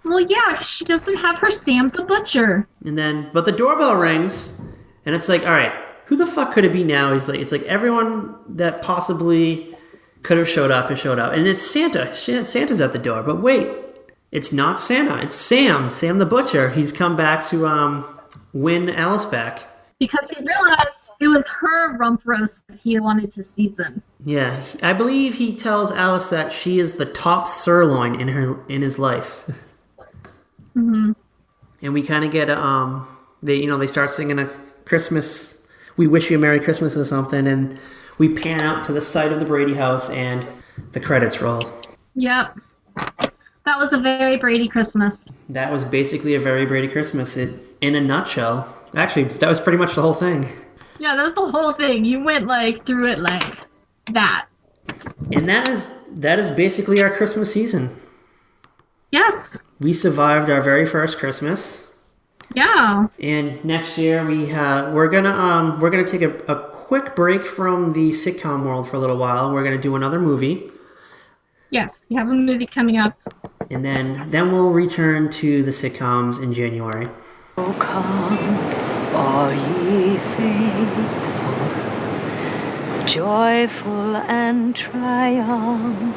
Speaker 6: Well, yeah, 'cause she doesn't have her Sam the Butcher.
Speaker 5: But the doorbell rings, and it's all right, who the fuck could it be now? It's everyone that possibly could have showed up has showed up. And it's Santa. Santa's at the door. But wait, it's not Santa. It's Sam the Butcher. He's come back to win Alice back.
Speaker 6: Because he realized it was her rump roast that he wanted to season.
Speaker 5: Yeah, I believe he tells Alice that she is the top sirloin in his life.
Speaker 6: Mm-hmm.
Speaker 5: And we kind of get they start singing a Christmas, "We Wish You a Merry Christmas" or something, and we pan out to the site of the Brady house, and the credits roll.
Speaker 6: Yep. That was a very Brady Christmas.
Speaker 5: That was basically a very Brady Christmas in a nutshell. Actually, that was pretty much the whole thing.
Speaker 6: Yeah, that was the whole thing. You went through it like that.
Speaker 5: And that is basically our Christmas season.
Speaker 6: Yes.
Speaker 5: We survived our very first Christmas.
Speaker 6: Yeah.
Speaker 5: And next year we're gonna take a quick break from the sitcom world for a little while. We're gonna do another movie.
Speaker 6: Yes, you have a movie coming up.
Speaker 5: And then we'll return to the sitcoms in January.
Speaker 2: Oh, come, all ye faithful, joyful and triumphant.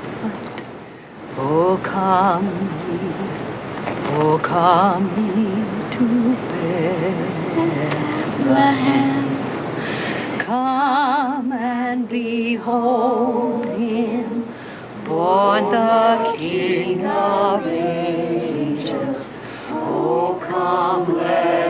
Speaker 2: Oh, come ye to Bethlehem. Come and behold him, born the King of ages. Oh, come, let